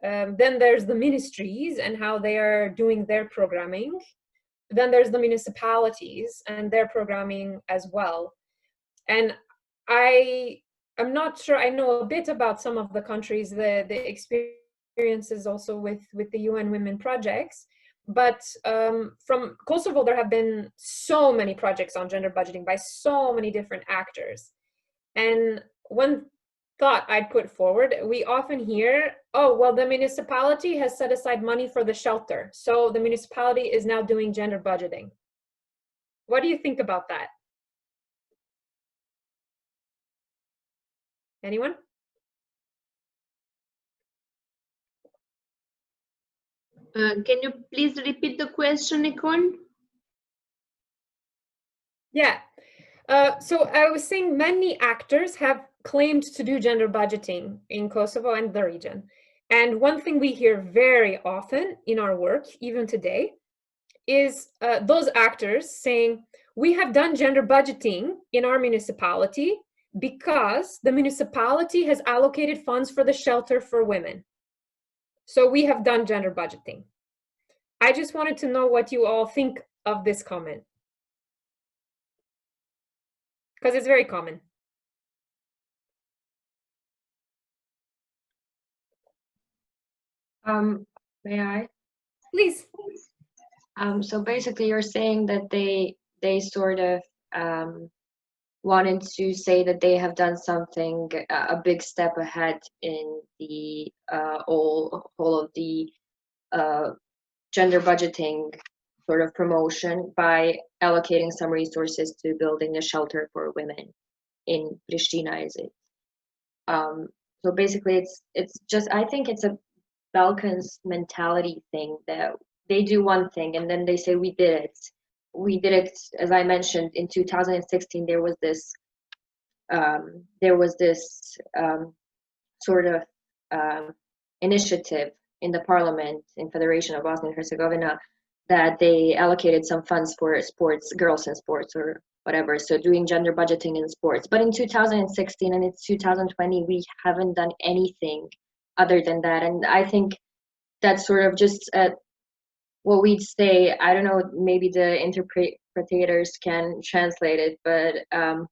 Then there's the ministries and how they are doing their programming. Then there's the municipalities and their programming as well. And I'm not sure, I know a bit about some of the countries, the experiences also with the UN Women projects, but from Kosovo, there have been so many projects on gender budgeting by so many different actors. And one thought I'd put forward, we often hear, oh, well, the municipality has set aside money for the shelter, so the municipality is now doing gender budgeting. What do you think about that? Anyone? Can you please repeat the question, Nicole? Yeah. So I was saying many actors have claimed to do gender budgeting in Kosovo and the region. And one thing we hear very often in our work, even today, is those actors saying, we have done gender budgeting in our municipality because the municipality has allocated funds for the shelter for women. So we have done gender budgeting. I just wanted to know what you all think of this comment, because it's very common. May I? Please. So basically you're saying that they sort of wanted to say that they have done something, a big step ahead in the all of the gender budgeting sort of promotion by allocating some resources to building a shelter for women in Pristina is it? So basically, it's just, I think it's a Balkans mentality thing, that they do one thing and then they say we did it. We did it, as I mentioned, in 2016. There was this sort of initiative in the parliament in Federation of Bosnia and Herzegovina that they allocated some funds for sports, girls in sports or whatever, so doing gender budgeting in sports. But in 2016 and it's 2020, we haven't done anything other than that. And I think that's sort of just what we'd say, I don't know, maybe the interpreters can translate it, but da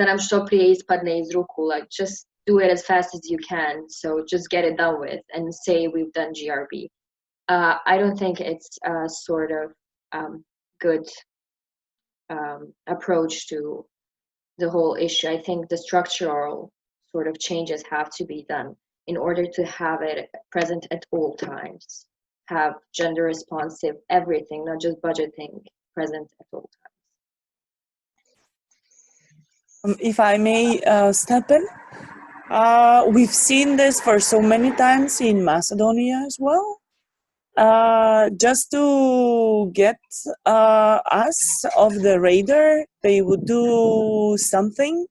nam što prije ispadne iz ruku, like just do it as fast as you can, so just get it done with and say we've done GRB. I don't think it's a sort of good approach to the whole issue. I think the structural sort of changes have to be done in order to have it present at all times, have gender responsive everything, not just budgeting, present at all times. If I may step in, we've seen this for so many times in Macedonia as well. Just to get us off the radar, they would do something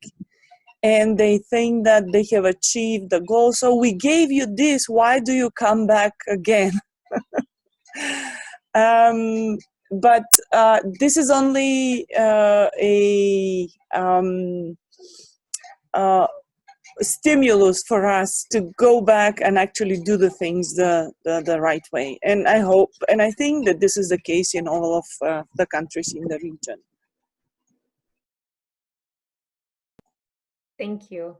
and they think that they have achieved the goal. So we gave you this, why do you come back again? But this is only a stimulus for us to go back and actually do the things the right way. And I hope, and I think that this is the case in all of the countries in the region. Thank you.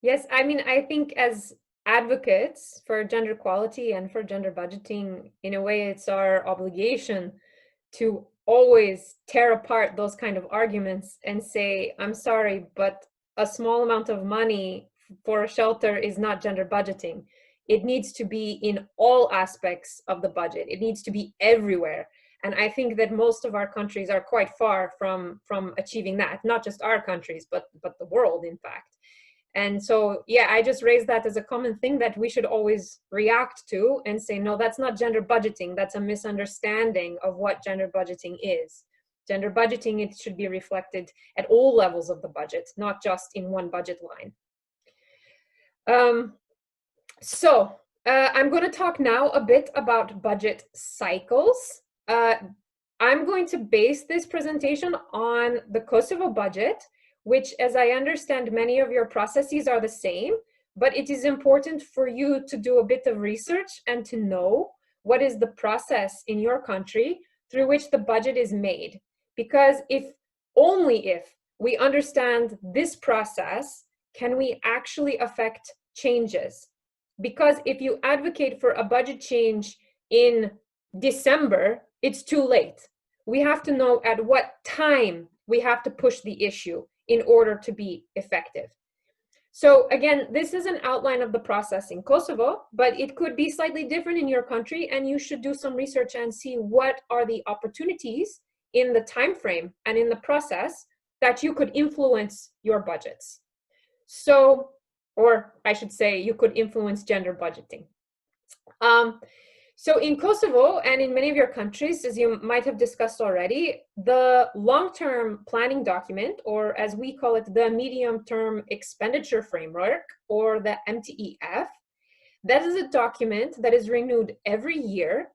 Yes, I mean, I think as advocates for gender equality and for gender budgeting, in a way, it's our obligation to always tear apart those kind of arguments and say, I'm sorry, but a small amount of money for a shelter is not gender budgeting. It needs to be in all aspects of the budget. It needs to be everywhere. And I think that most of our countries are quite far from achieving that, not just our countries, but the world, in fact. And so, yeah, I just raised that as a common thing that we should always react to and say, no, that's not gender budgeting. That's a misunderstanding of what gender budgeting is. Gender budgeting, it should be reflected at all levels of the budget, not just in one budget line. I'm going to talk now a bit about budget cycles. I'm going to base this presentation on the Kosovo budget, which, as I understand, many of your processes are the same, but it is important for you to do a bit of research and to know what is the process in your country through which the budget is made. Because only if we understand this process can we actually affect changes. Because if you advocate for a budget change in December, it's too late. We have to know at what time we have to push the issue in order to be effective. So again, this is an outline of the process in Kosovo, but it could be slightly different in your country, and you should do some research and see what are the opportunities in the time frame and in the process that you could influence your budgets. So, or I should say, you could influence gender budgeting. So in Kosovo and in many of your countries, as you might have discussed already, the long-term planning document, or as we call it, the medium-term expenditure framework, or the MTEF, that is a document that is renewed every year,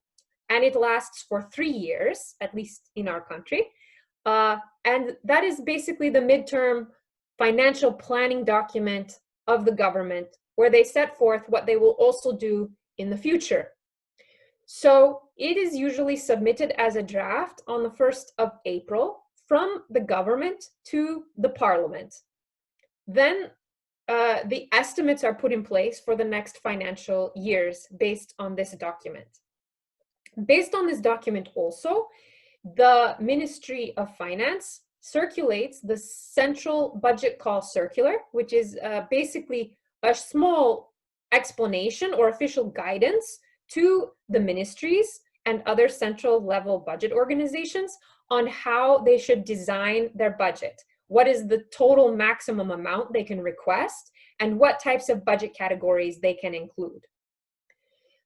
and it lasts for 3 years, at least in our country. And that is basically the midterm financial planning document of the government, where they set forth what they will also do in the future. So it is usually submitted as a draft on the 1st of April from the government to the parliament. Then the estimates are put in place for the next financial years based on this document. Based on this document also, the Ministry of Finance circulates the Central Budget Call Circular, which is basically a small explanation or official guidance to the ministries and other central level budget organizations on how they should design their budget, what is the total maximum amount they can request, and what types of budget categories they can include.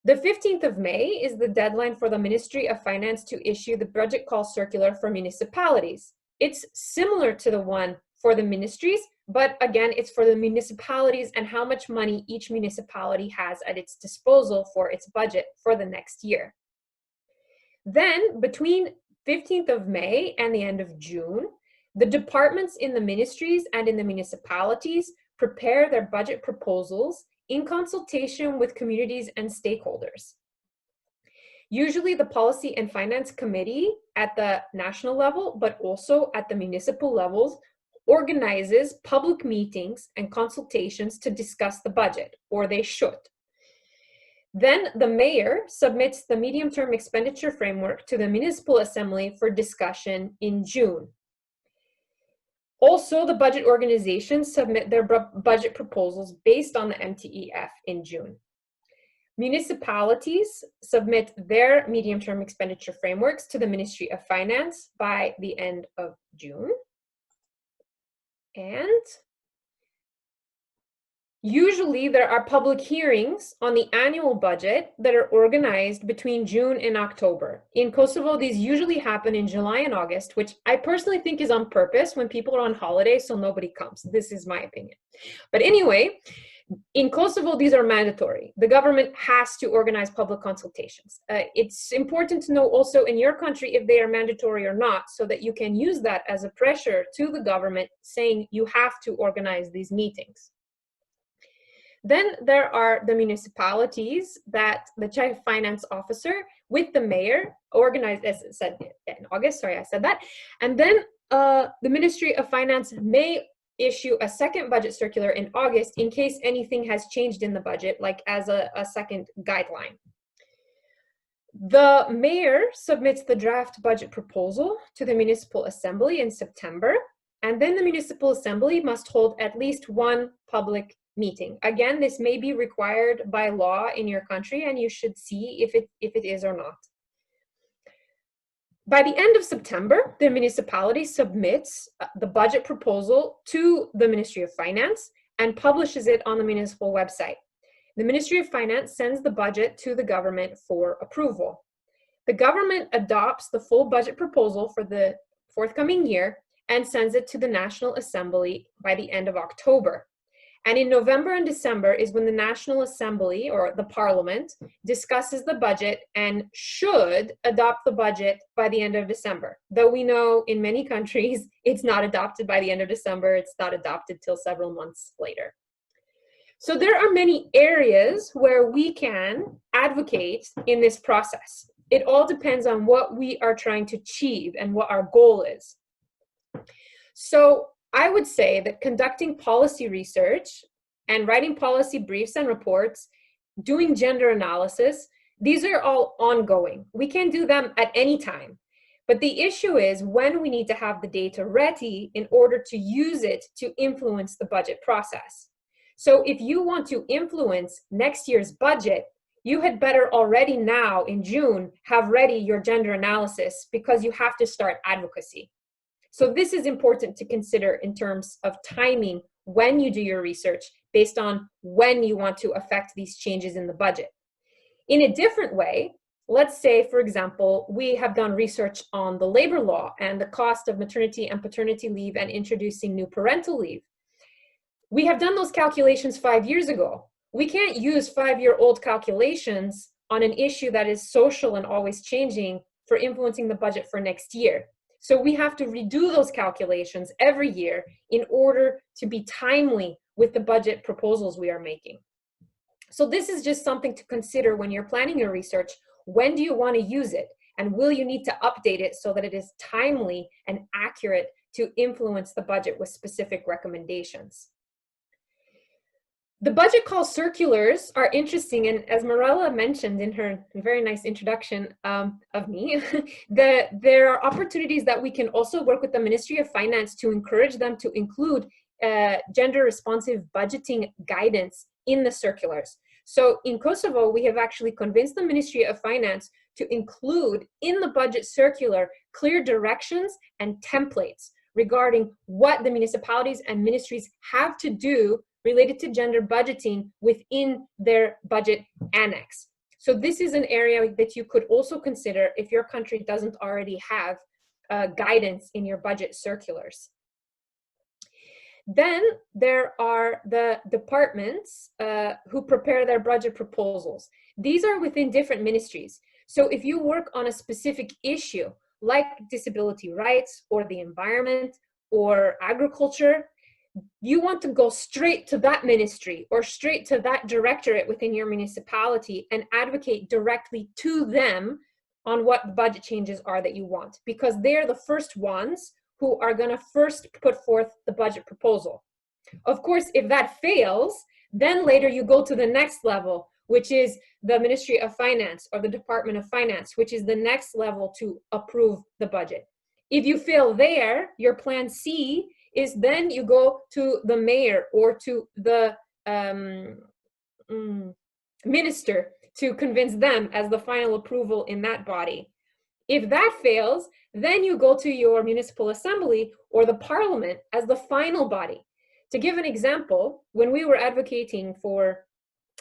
The 15th of May is the deadline for the Ministry of Finance to issue the budget call circular for municipalities. It's similar to the one for the ministries, but again, it's for the municipalities and how much money each municipality has at its disposal for its budget for the next year. Then, between 15th of May and the end of June, the departments in the ministries and in the municipalities prepare their budget proposals in consultation with communities and stakeholders. Usually the Policy and Finance Committee at the national level, but also at the municipal levels, organizes public meetings and consultations to discuss the budget, or they should. Then the mayor submits the medium-term expenditure framework to the municipal assembly for discussion in June. Also, the budget organizations submit their budget proposals based on the MTEF in June. Municipalities submit their medium-term expenditure frameworks to the Ministry of Finance by the end of June. And usually there are public hearings on the annual budget that are organized between June and October. In Kosovo, these usually happen in July and August, which I personally think is on purpose when people are on holiday, so nobody comes. This is my opinion. But anyway, in Kosovo, these are mandatory. The government has to organize public consultations. It's important to know also in your country if they are mandatory or not, so that you can use that as a pressure to the government saying you have to organize these meetings. Then there are the municipalities that the chief finance officer with the mayor organized, as I said in August, sorry, I said that. And then the Ministry of Finance may issue a second budget circular in August in case anything has changed in the budget, like as a second guideline. The mayor submits the draft budget proposal to the municipal assembly in September, and then the municipal assembly must hold at least one public meeting. Again, this may be required by law in your country, and you should see if it is or not. By the end of September, the municipality submits the budget proposal to the Ministry of Finance and publishes it on the municipal website. The Ministry of Finance sends the budget to the government for approval. The government adopts the full budget proposal for the forthcoming year and sends it to the National Assembly by the end of October. And in November and December is when the National Assembly, or the Parliament, discusses the budget and should adopt the budget by the end of December. Though we know in many countries, it's not adopted by the end of December, it's not adopted till several months later. So there are many areas where we can advocate in this process. It all depends on what we are trying to achieve and what our goal is. So I would say that conducting policy research and writing policy briefs and reports, doing gender analysis, these are all ongoing. We can do them at any time. But the issue is when we need to have the data ready in order to use it to influence the budget process. So if you want to influence next year's budget, you had better already now in June have ready your gender analysis because you have to start advocacy. So this is important to consider in terms of timing when you do your research based on when you want to affect these changes in the budget. In a different way, let's say, for example, we have done research on the labor law and the cost of maternity and paternity leave and introducing new parental leave. We have done those calculations 5 years ago. We can't use 5-year-old calculations on an issue that is social and always changing for influencing the budget for next year. So we have to redo those calculations every year in order to be timely with the budget proposals we are making. So this is just something to consider when you're planning your research. When do you want to use it? And will you need to update it so that it is timely and accurate to influence the budget with specific recommendations? The budget call circulars are interesting, and as Marella mentioned in her very nice introduction of me, there are opportunities that we can also work with the Ministry of Finance to encourage them to include gender-responsive budgeting guidance in the circulars. So in Kosovo, we have actually convinced the Ministry of Finance to include in the budget circular clear directions and templates regarding what the municipalities and ministries have to do related to gender budgeting within their budget annex. So this is an area that you could also consider if your country doesn't already have guidance in your budget circulars. Then there are the departments who prepare their budget proposals. These are within different ministries. So if you work on a specific issue like disability rights or the environment or agriculture, you want to go straight to that ministry or straight to that directorate within your municipality and advocate directly to them on what budget changes are that you want, because they're the first ones who are going to first put forth the budget proposal. Of course, if that fails, then later you go to the next level, which is the Ministry of Finance or the Department of Finance, which is the next level to approve the budget. If you fail there, your plan C is then you go to the mayor or to the minister to convince them as the final approval in that body. If that fails, then you go to your municipal assembly or the parliament as the final body. To give an example, when we were advocating for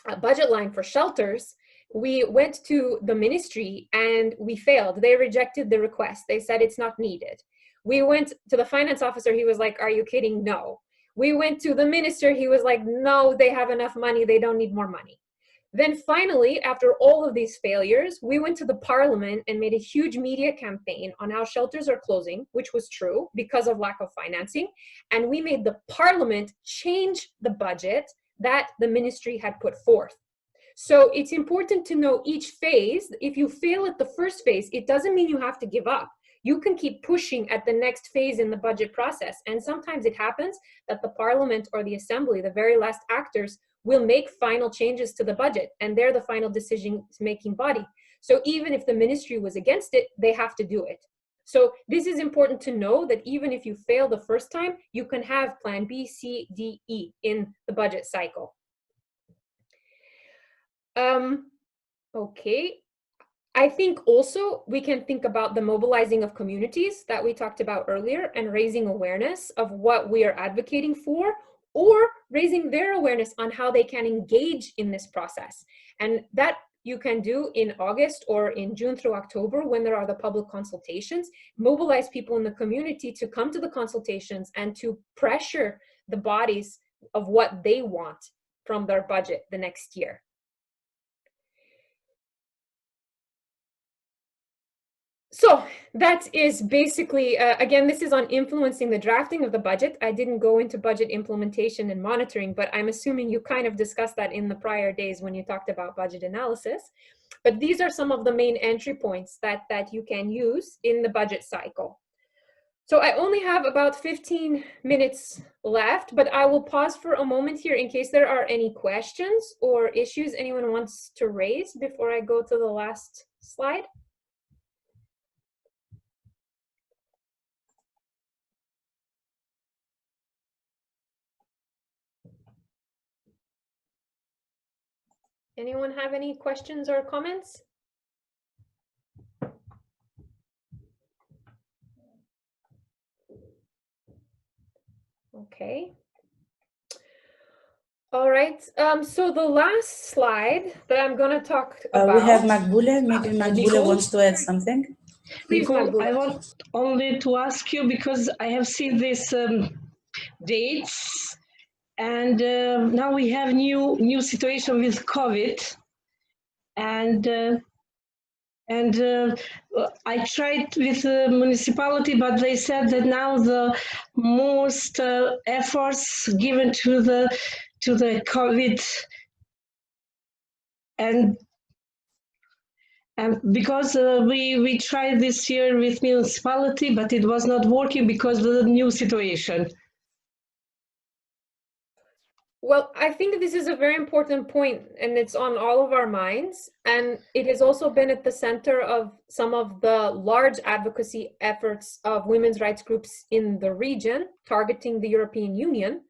a budget line for shelters, we went to the ministry and we failed. They rejected the request. They said it's not needed. We went to the finance officer. He was like, are you kidding? No. We went to the minister. He was like, no, they have enough money. They don't need more money. Then finally, after all of these failures, we went to the parliament and made a huge media campaign on how shelters are closing, which was true because of lack of financing. And we made the parliament change the budget that the ministry had put forth. So it's important to know each phase. If you fail at the first phase, it doesn't mean you have to give up. You can keep pushing at the next phase in the budget process. And sometimes it happens that the parliament or the assembly, the very last actors, will make final changes to the budget, and they're the final decision-making body. So even if the ministry was against it, they have to do it. So this is important to know, that even if you fail the first time, you can have plan B, C, D, E in the budget cycle. Okay. I think also we can think about the mobilizing of communities that we talked about earlier and raising awareness of what we are advocating for, or raising their awareness on how they can engage in this process. And that you can do in August or in June through October when there are the public consultations. Mobilize people in the community to come to the consultations and to pressure the bodies of what they want from their budget the next year. So that is basically, again, this is on influencing the drafting of the budget. I didn't go into budget implementation and monitoring, but I'm assuming you kind of discussed that in the prior days when you talked about budget analysis. But these are some of the main entry points that you can use in the budget cycle. So I only have about 15 minutes left, but I will pause for a moment here in case there are any questions or issues anyone wants to raise before I go to the last slide. Anyone have any questions or comments? Okay. All right. So the last slide that I'm going to talk about. We have Makbule. Maybe Makbule wants to add something. Nicole, I want only to ask you, because I have seen these dates, and now we have new situation with COVID, and I tried with the municipality, but they said that now the most efforts given to the COVID, and because we tried this year with municipality, but it was not working because of the new situation. Well, I think this is a very important point, and it's on all of our minds. And it has also been at the center of some of the large advocacy efforts of women's rights groups in the region, targeting the European Union.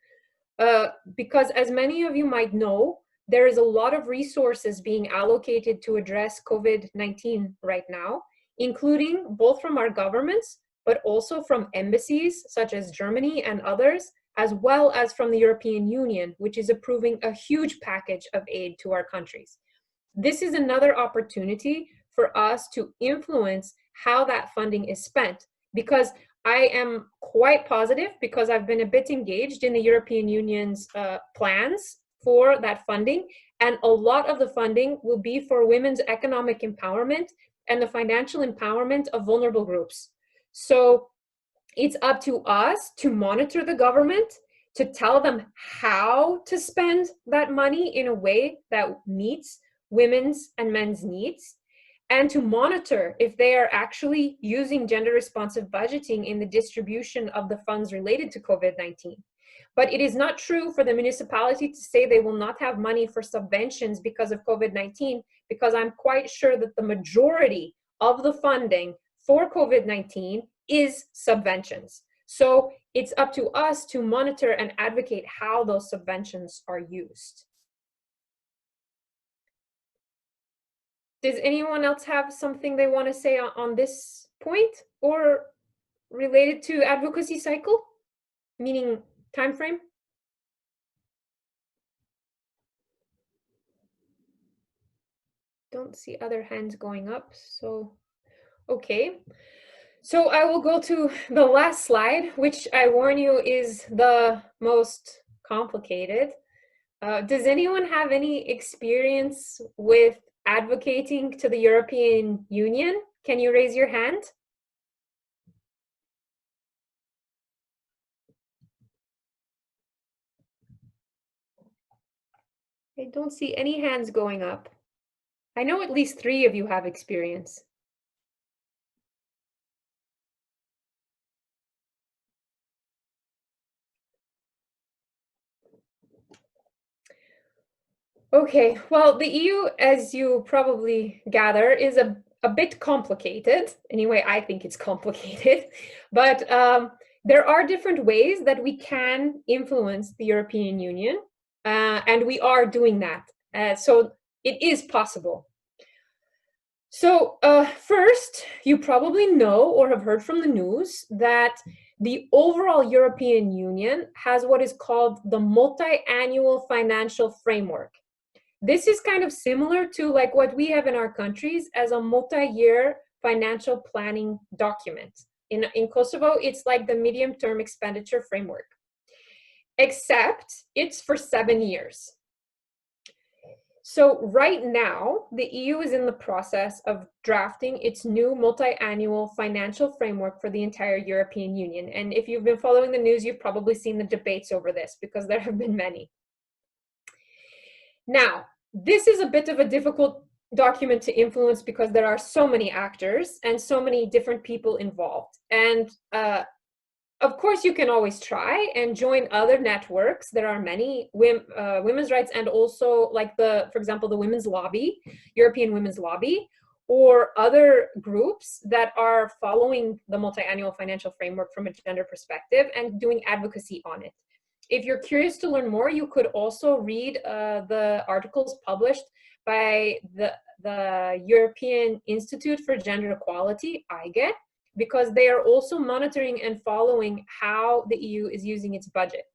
Because as many of you might know, there is a lot of resources being allocated to address COVID-19 right now, including both from our governments, but also from embassies such as Germany and others, as well as from the European Union, which is approving a huge package of aid to our countries. This is another opportunity for us to influence how that funding is spent, because I am quite positive, because I've been a bit engaged in the European Union's plans for that funding, and a lot of the funding will be for women's economic empowerment and the financial empowerment of vulnerable groups. So it's up to us to monitor the government, to tell them how to spend that money in a way that meets women's and men's needs, and to monitor if they are actually using gender-responsive budgeting in the distribution of the funds related to COVID-19. But it is not true for the municipality to say they will not have money for subventions because of COVID-19, because I'm quite sure that the majority of the funding for COVID-19 is subventions. So it's up to us to monitor and advocate how those subventions are used. Does anyone else have something they want to say on this point, or related to advocacy cycle, meaning time frame? Don't see other hands going up, so okay. So I will go to the last slide, which I warn you is the most complicated. Does anyone have any experience with advocating to the European Union? Can you raise your hand? I don't see any hands going up. I know at least 3 of you have experience. Okay, well, the EU, as you probably gather, is a bit complicated. Anyway, I think it's complicated, but there are different ways that we can influence the European Union, and we are doing that. So it is possible. So first, you probably know or have heard from the news that the overall European Union has what is called the multi-annual financial framework. This is kind of similar to like what we have in our countries as a multi-year financial planning document. In Kosovo, it's like the medium-term expenditure framework, except it's for 7 years. So right now, the EU is in the process of drafting its new multi-annual financial framework for the entire European Union. And if you've been following the news, you've probably seen the debates over this, because there have been many. Now, this is a bit of a difficult document to influence because there are so many actors and so many different people involved. And of course, you can always try and join other networks. There are many women's rights, and also like for example, the Women's Lobby, European Women's Lobby, or other groups that are following the multi-annual financial framework from a gender perspective and doing advocacy on it. If you're curious to learn more, you could also read the articles published by the European Institute for Gender Equality, IGE, because they are also monitoring and following how the EU is using its budget.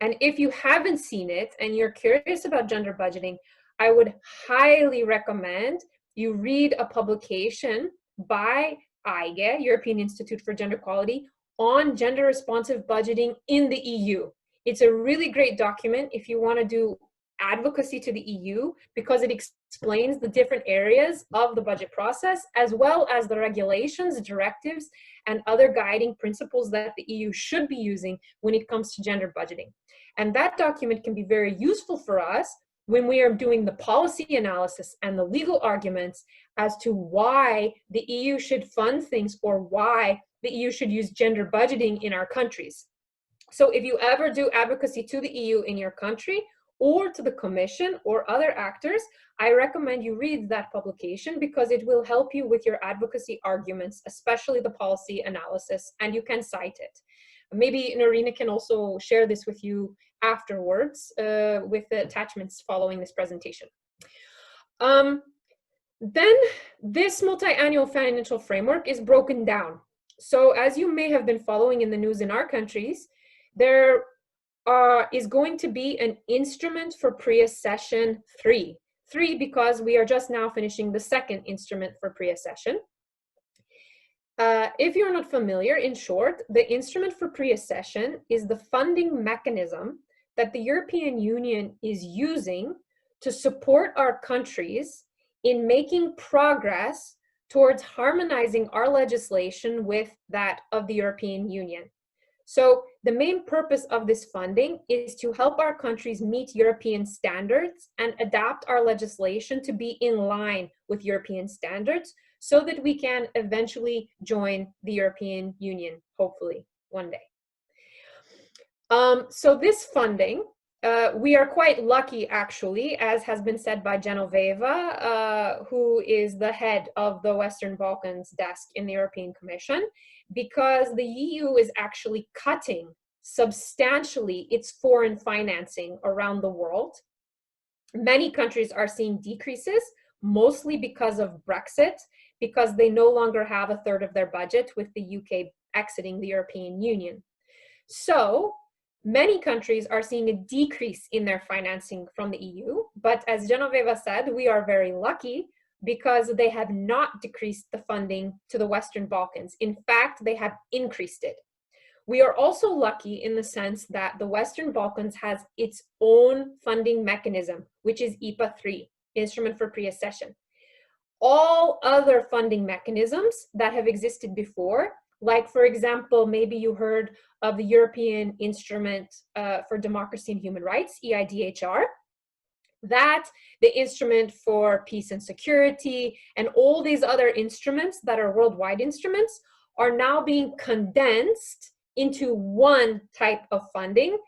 And if you haven't seen it and you're curious about gender budgeting, I would highly recommend you read a publication by IGE, European Institute for Gender Equality, on gender responsive budgeting in the EU. It's a really great document if you want to do advocacy to the EU, because it explains the different areas of the budget process, as well as the regulations, directives, and other guiding principles that the EU should be using when it comes to gender budgeting. And that document can be very useful for us when we are doing the policy analysis and the legal arguments as to why the EU should fund things or why the EU should use gender budgeting in our countries. So if you ever do advocacy to the EU in your country, or to the Commission or other actors, I recommend you read that publication, because it will help you with your advocacy arguments, especially the policy analysis, and you can cite it. Maybe Norina can also share this with you afterwards with the attachments following this presentation. Then this multi-annual financial framework is broken down So as you may have been following in the news in our countries, there is going to be an instrument for pre-accession 3. 3 because we are just now finishing the second instrument for pre-accession. If you're not familiar, in short, the instrument for pre-accession is the funding mechanism that the European Union is using to support our countries in making progress towards harmonizing our legislation with that of the European Union. So the main purpose of this funding is to help our countries meet European standards and adapt our legislation to be in line with European standards so that we can eventually join the European Union, hopefully one day. So this funding, we are quite lucky, actually, as has been said by Genoveva, who is the head of the Western Balkans desk in the European Commission, because the EU is actually cutting substantially its foreign financing around the world. Many countries are seeing decreases, mostly because of Brexit, because they no longer have a third of their budget with the UK exiting the European Union. So many countries are seeing a decrease in their financing from the EU, but as Genoveva said, we are very lucky because they have not decreased the funding to the Western Balkans. In fact, they have increased it. We are also lucky in the sense that the Western Balkans has its own funding mechanism, which is IPA 3, Instrument for Pre-Accession. All other funding mechanisms that have existed before, like, for example, maybe you heard of the European Instrument for Democracy and Human Rights, EIDHR, that, the Instrument for Peace and Security, and all these other instruments that are worldwide instruments are now being condensed into one type of funding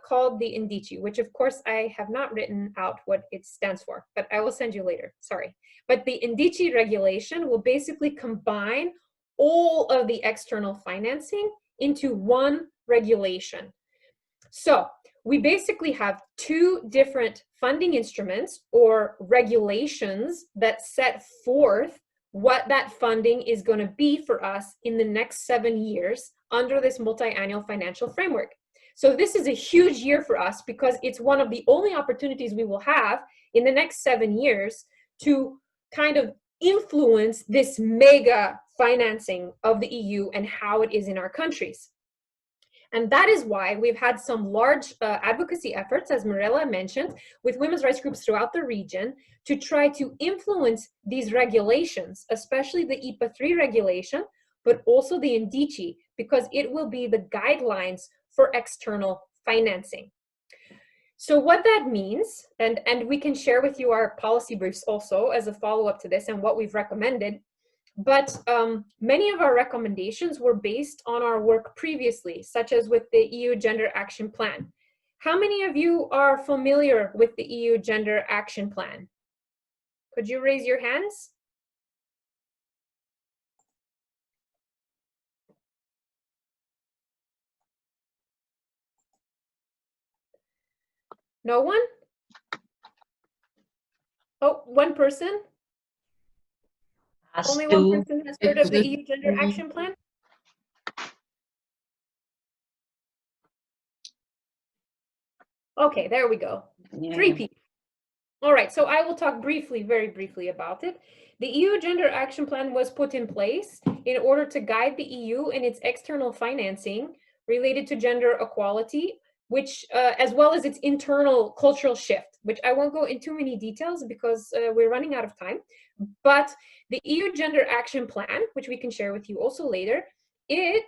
called the INDICI, which of course I have not written out what it stands for, but I will send you later, sorry. But the INDICI regulation will basically combine all of the external financing into one regulation. So we basically have two different funding instruments or regulations that set forth what that funding is going to be for us in the next 7 years under this multi-annual financial framework. So this is a huge year for us because it's one of the only opportunities we will have in the next 7 years to kind of influence this mega financing of the EU and how it is in our countries. And that is why we've had some large advocacy efforts, as Mirella mentioned, with women's rights groups throughout the region to try to influence these regulations, especially the IPA 3 regulation, but also the INDICI, because it will be the guidelines for external financing. So what that means, and we can share with you our policy briefs also as a follow-up to this and what we've recommended, but many of our recommendations were based on our work previously, such as with the EU Gender Action Plan. How many of you are familiar with the EU Gender Action Plan? Could you raise your hands? No one? Oh, one person? Only one person has heard of the EU Gender Action Plan? Okay, there we go. Yeah. 3 people. All right, so I will talk briefly, very briefly about it. The EU Gender Action Plan was put in place in order to guide the EU in its external financing related to gender equality, which, as well as its internal cultural shift, which I won't go into too many details because we're running out of time. But the EU Gender Action Plan, which we can share with you also later, it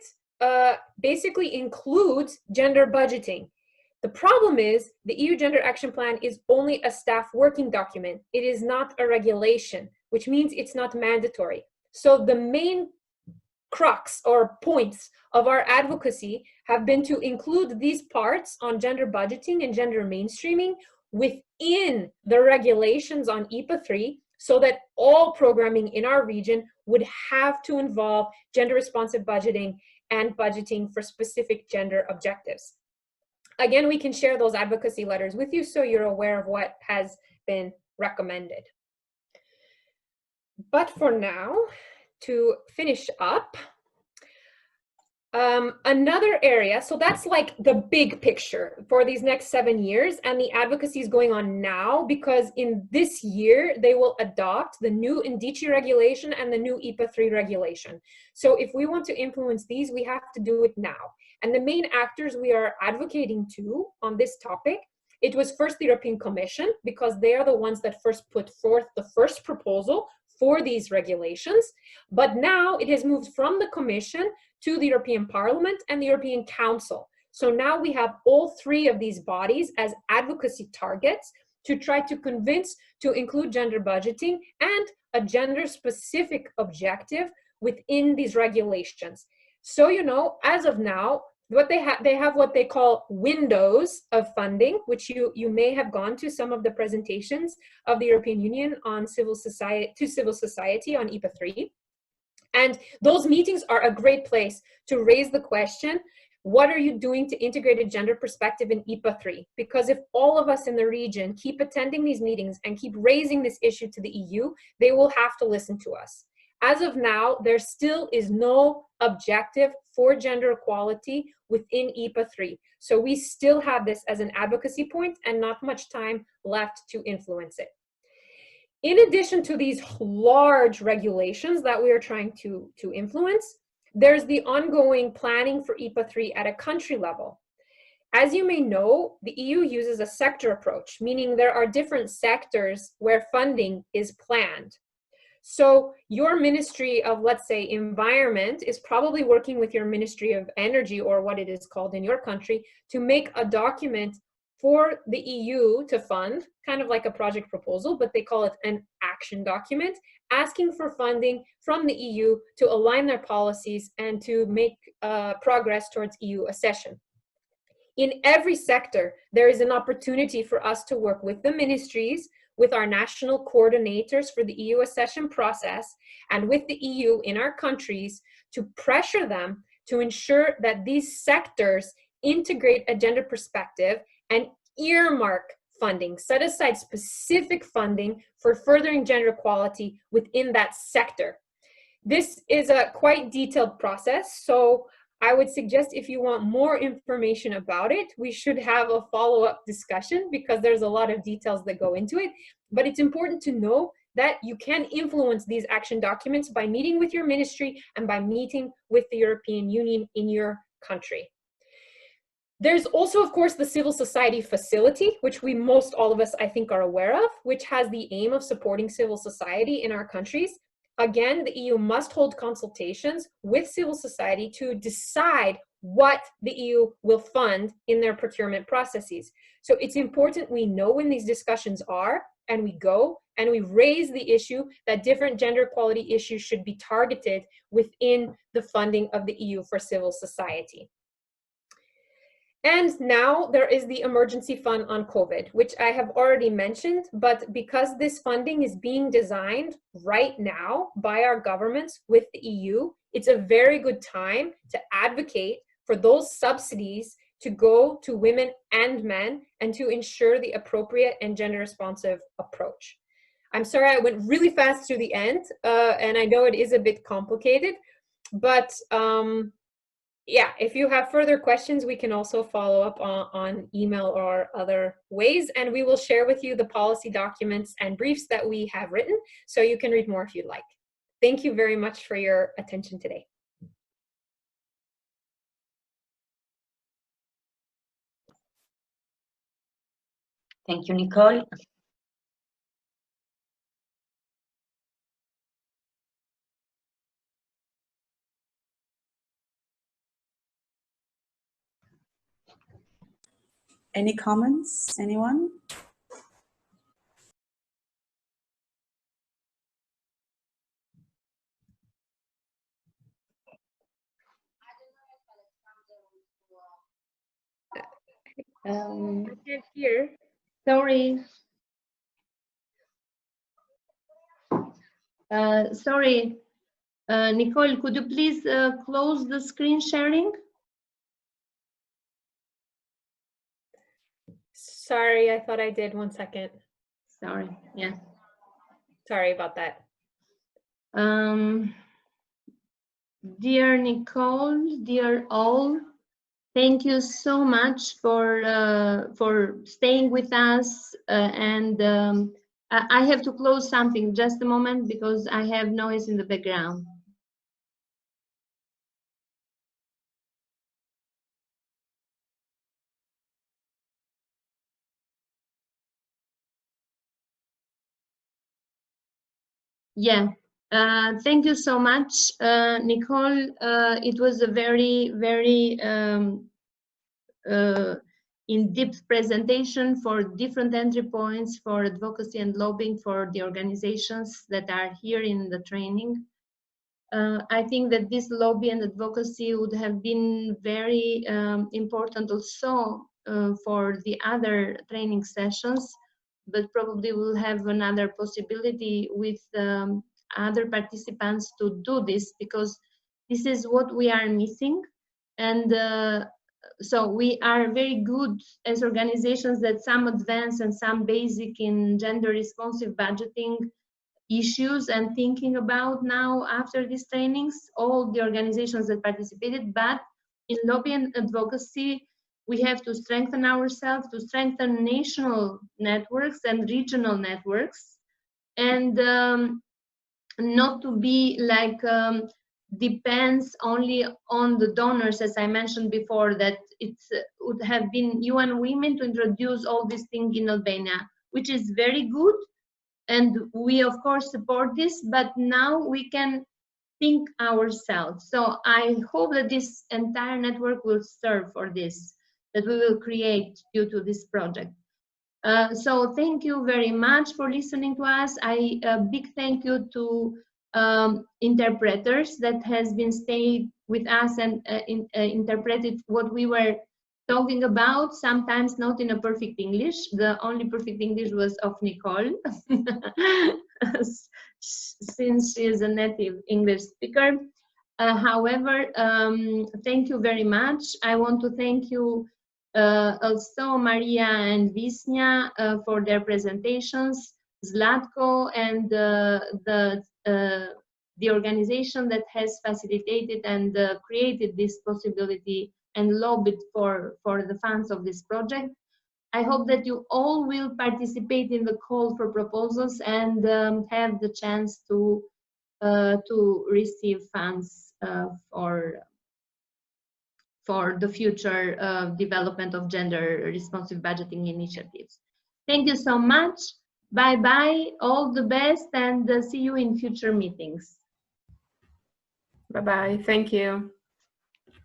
basically includes gender budgeting. The problem is the EU Gender Action Plan is only a staff working document. It is not a regulation, which means it's not mandatory. So the main crux or points of our advocacy have been to include these parts on gender budgeting and gender mainstreaming within the regulations on IPA 3 so that all programming in our region would have to involve gender responsive budgeting and budgeting for specific gender objectives. Again, we can share those advocacy letters with you so you're aware of what has been recommended. But for now, to finish up, Another area, so that's like the big picture for these next 7 years, and the advocacy is going on now because in this year they will adopt the new Indici regulation and the new IPA 3 regulation. So if we want to influence these, we have to do it now. And the main actors we are advocating to on this topic, it was first the European Commission, because they are the ones that first put forth the first proposal for these regulations. But now it has moved from the Commission to the European Parliament and the European Council. So now we have all three of these bodies as advocacy targets to try to convince to include gender budgeting and a gender-specific objective within these regulations. So, you know, as of now, what they have what they call windows of funding, which you may have gone to some of the presentations of the European Union on civil society on IPA 3. And those meetings are a great place to raise the question, what are you doing to integrate a gender perspective in IPA 3? Because if all of us in the region keep attending these meetings and keep raising this issue to the EU, they will have to listen to us. As of now, there still is no objective for gender equality within IPA 3. So we still have this as an advocacy point and not much time left to influence it. In addition to these large regulations that we are trying to influence, there's the ongoing planning for IPA 3 at a country level. As you may know, the EU uses a sector approach, meaning there are different sectors where funding is planned. So your Ministry of, let's say, Environment is probably working with your Ministry of Energy, or what it is called in your country, to make a document for the EU to fund, kind of like a project proposal, but they call it an action document, asking for funding from the EU to align their policies and to make progress towards EU accession. In every sector, there is an opportunity for us to work with the ministries, with our national coordinators for the EU accession process, and with the EU in our countries to pressure them to ensure that these sectors integrate a gender perspective and earmark funding, set aside specific funding for furthering gender equality within that sector. This is a quite detailed process, so I would suggest if you want more information about it, we should have a follow-up discussion because there's a lot of details that go into it. But it's important to know that you can influence these action documents by meeting with your ministry and by meeting with the European Union in your country. There's also, of course, the civil society facility, which most all of us, I think, are aware of, which has the aim of supporting civil society in our countries. Again, the EU must hold consultations with civil society to decide what the EU will fund in their procurement processes. So it's important we know when these discussions are, and we go and we raise the issue that different gender equality issues should be targeted within the funding of the EU for civil society. And now there is the emergency fund on COVID, which I have already mentioned, but because this funding is being designed right now by our governments with the EU, it's a very good time to advocate for those subsidies to go to women and men and to ensure the appropriate and gender responsive approach. I'm sorry I went really fast through the end, and I know it is a bit complicated, but yeah, if you have further questions, we can also follow up on email or other ways, and we will share with you the policy documents and briefs that we have written, so you can read more if you'd like. Thank you very much for your attention today. Thank you, Nicole. Any comments, anyone? I can't hear. Sorry. Sorry, Nicole, could you please close the screen sharing? Sorry, I thought I did. 1 second. Sorry, yeah. Sorry about that. Dear Nicole, dear all, thank you so much for staying with us. I have to close something just a moment because I have noise in the background. Yeah, thank you so much, Nicole. It was a very, very in-depth presentation for different entry points for advocacy and lobbying for the organizations that are here in the training. I think that this lobby and advocacy would have been very important also for the other training sessions, but probably we'll have another possibility with other participants to do this, because this is what we are missing. And so we are very good as organizations that some advance and some basic in gender responsive budgeting issues and thinking about now after these trainings, all the organizations that participated. But in lobby and advocacy, we have to strengthen ourselves, to strengthen national networks and regional networks, and not to be like depends only on the donors, as I mentioned before, that it would have been UN Women to introduce all these things in Albania, which is very good. And we of course support this, but now we can think ourselves. So I hope that this entire network will serve for this, that we will create due to this project. So thank you very much for listening to us. A big thank you to interpreters that has been staying with us and interpreted what we were talking about, sometimes not in a perfect English. The only perfect English was of Nicole, since she is a native English speaker. However, thank you very much. I want to thank you also Maria and Visnya for their presentations, Zlatko, and the organization that has facilitated and created this possibility and lobbied for the funds of this project. I hope that you all will participate in the call for proposals and have the chance to receive funds for the future development of gender responsive budgeting initiatives. Thank you so much. Bye-bye, all the best, and see you in future meetings. Bye-bye, thank you.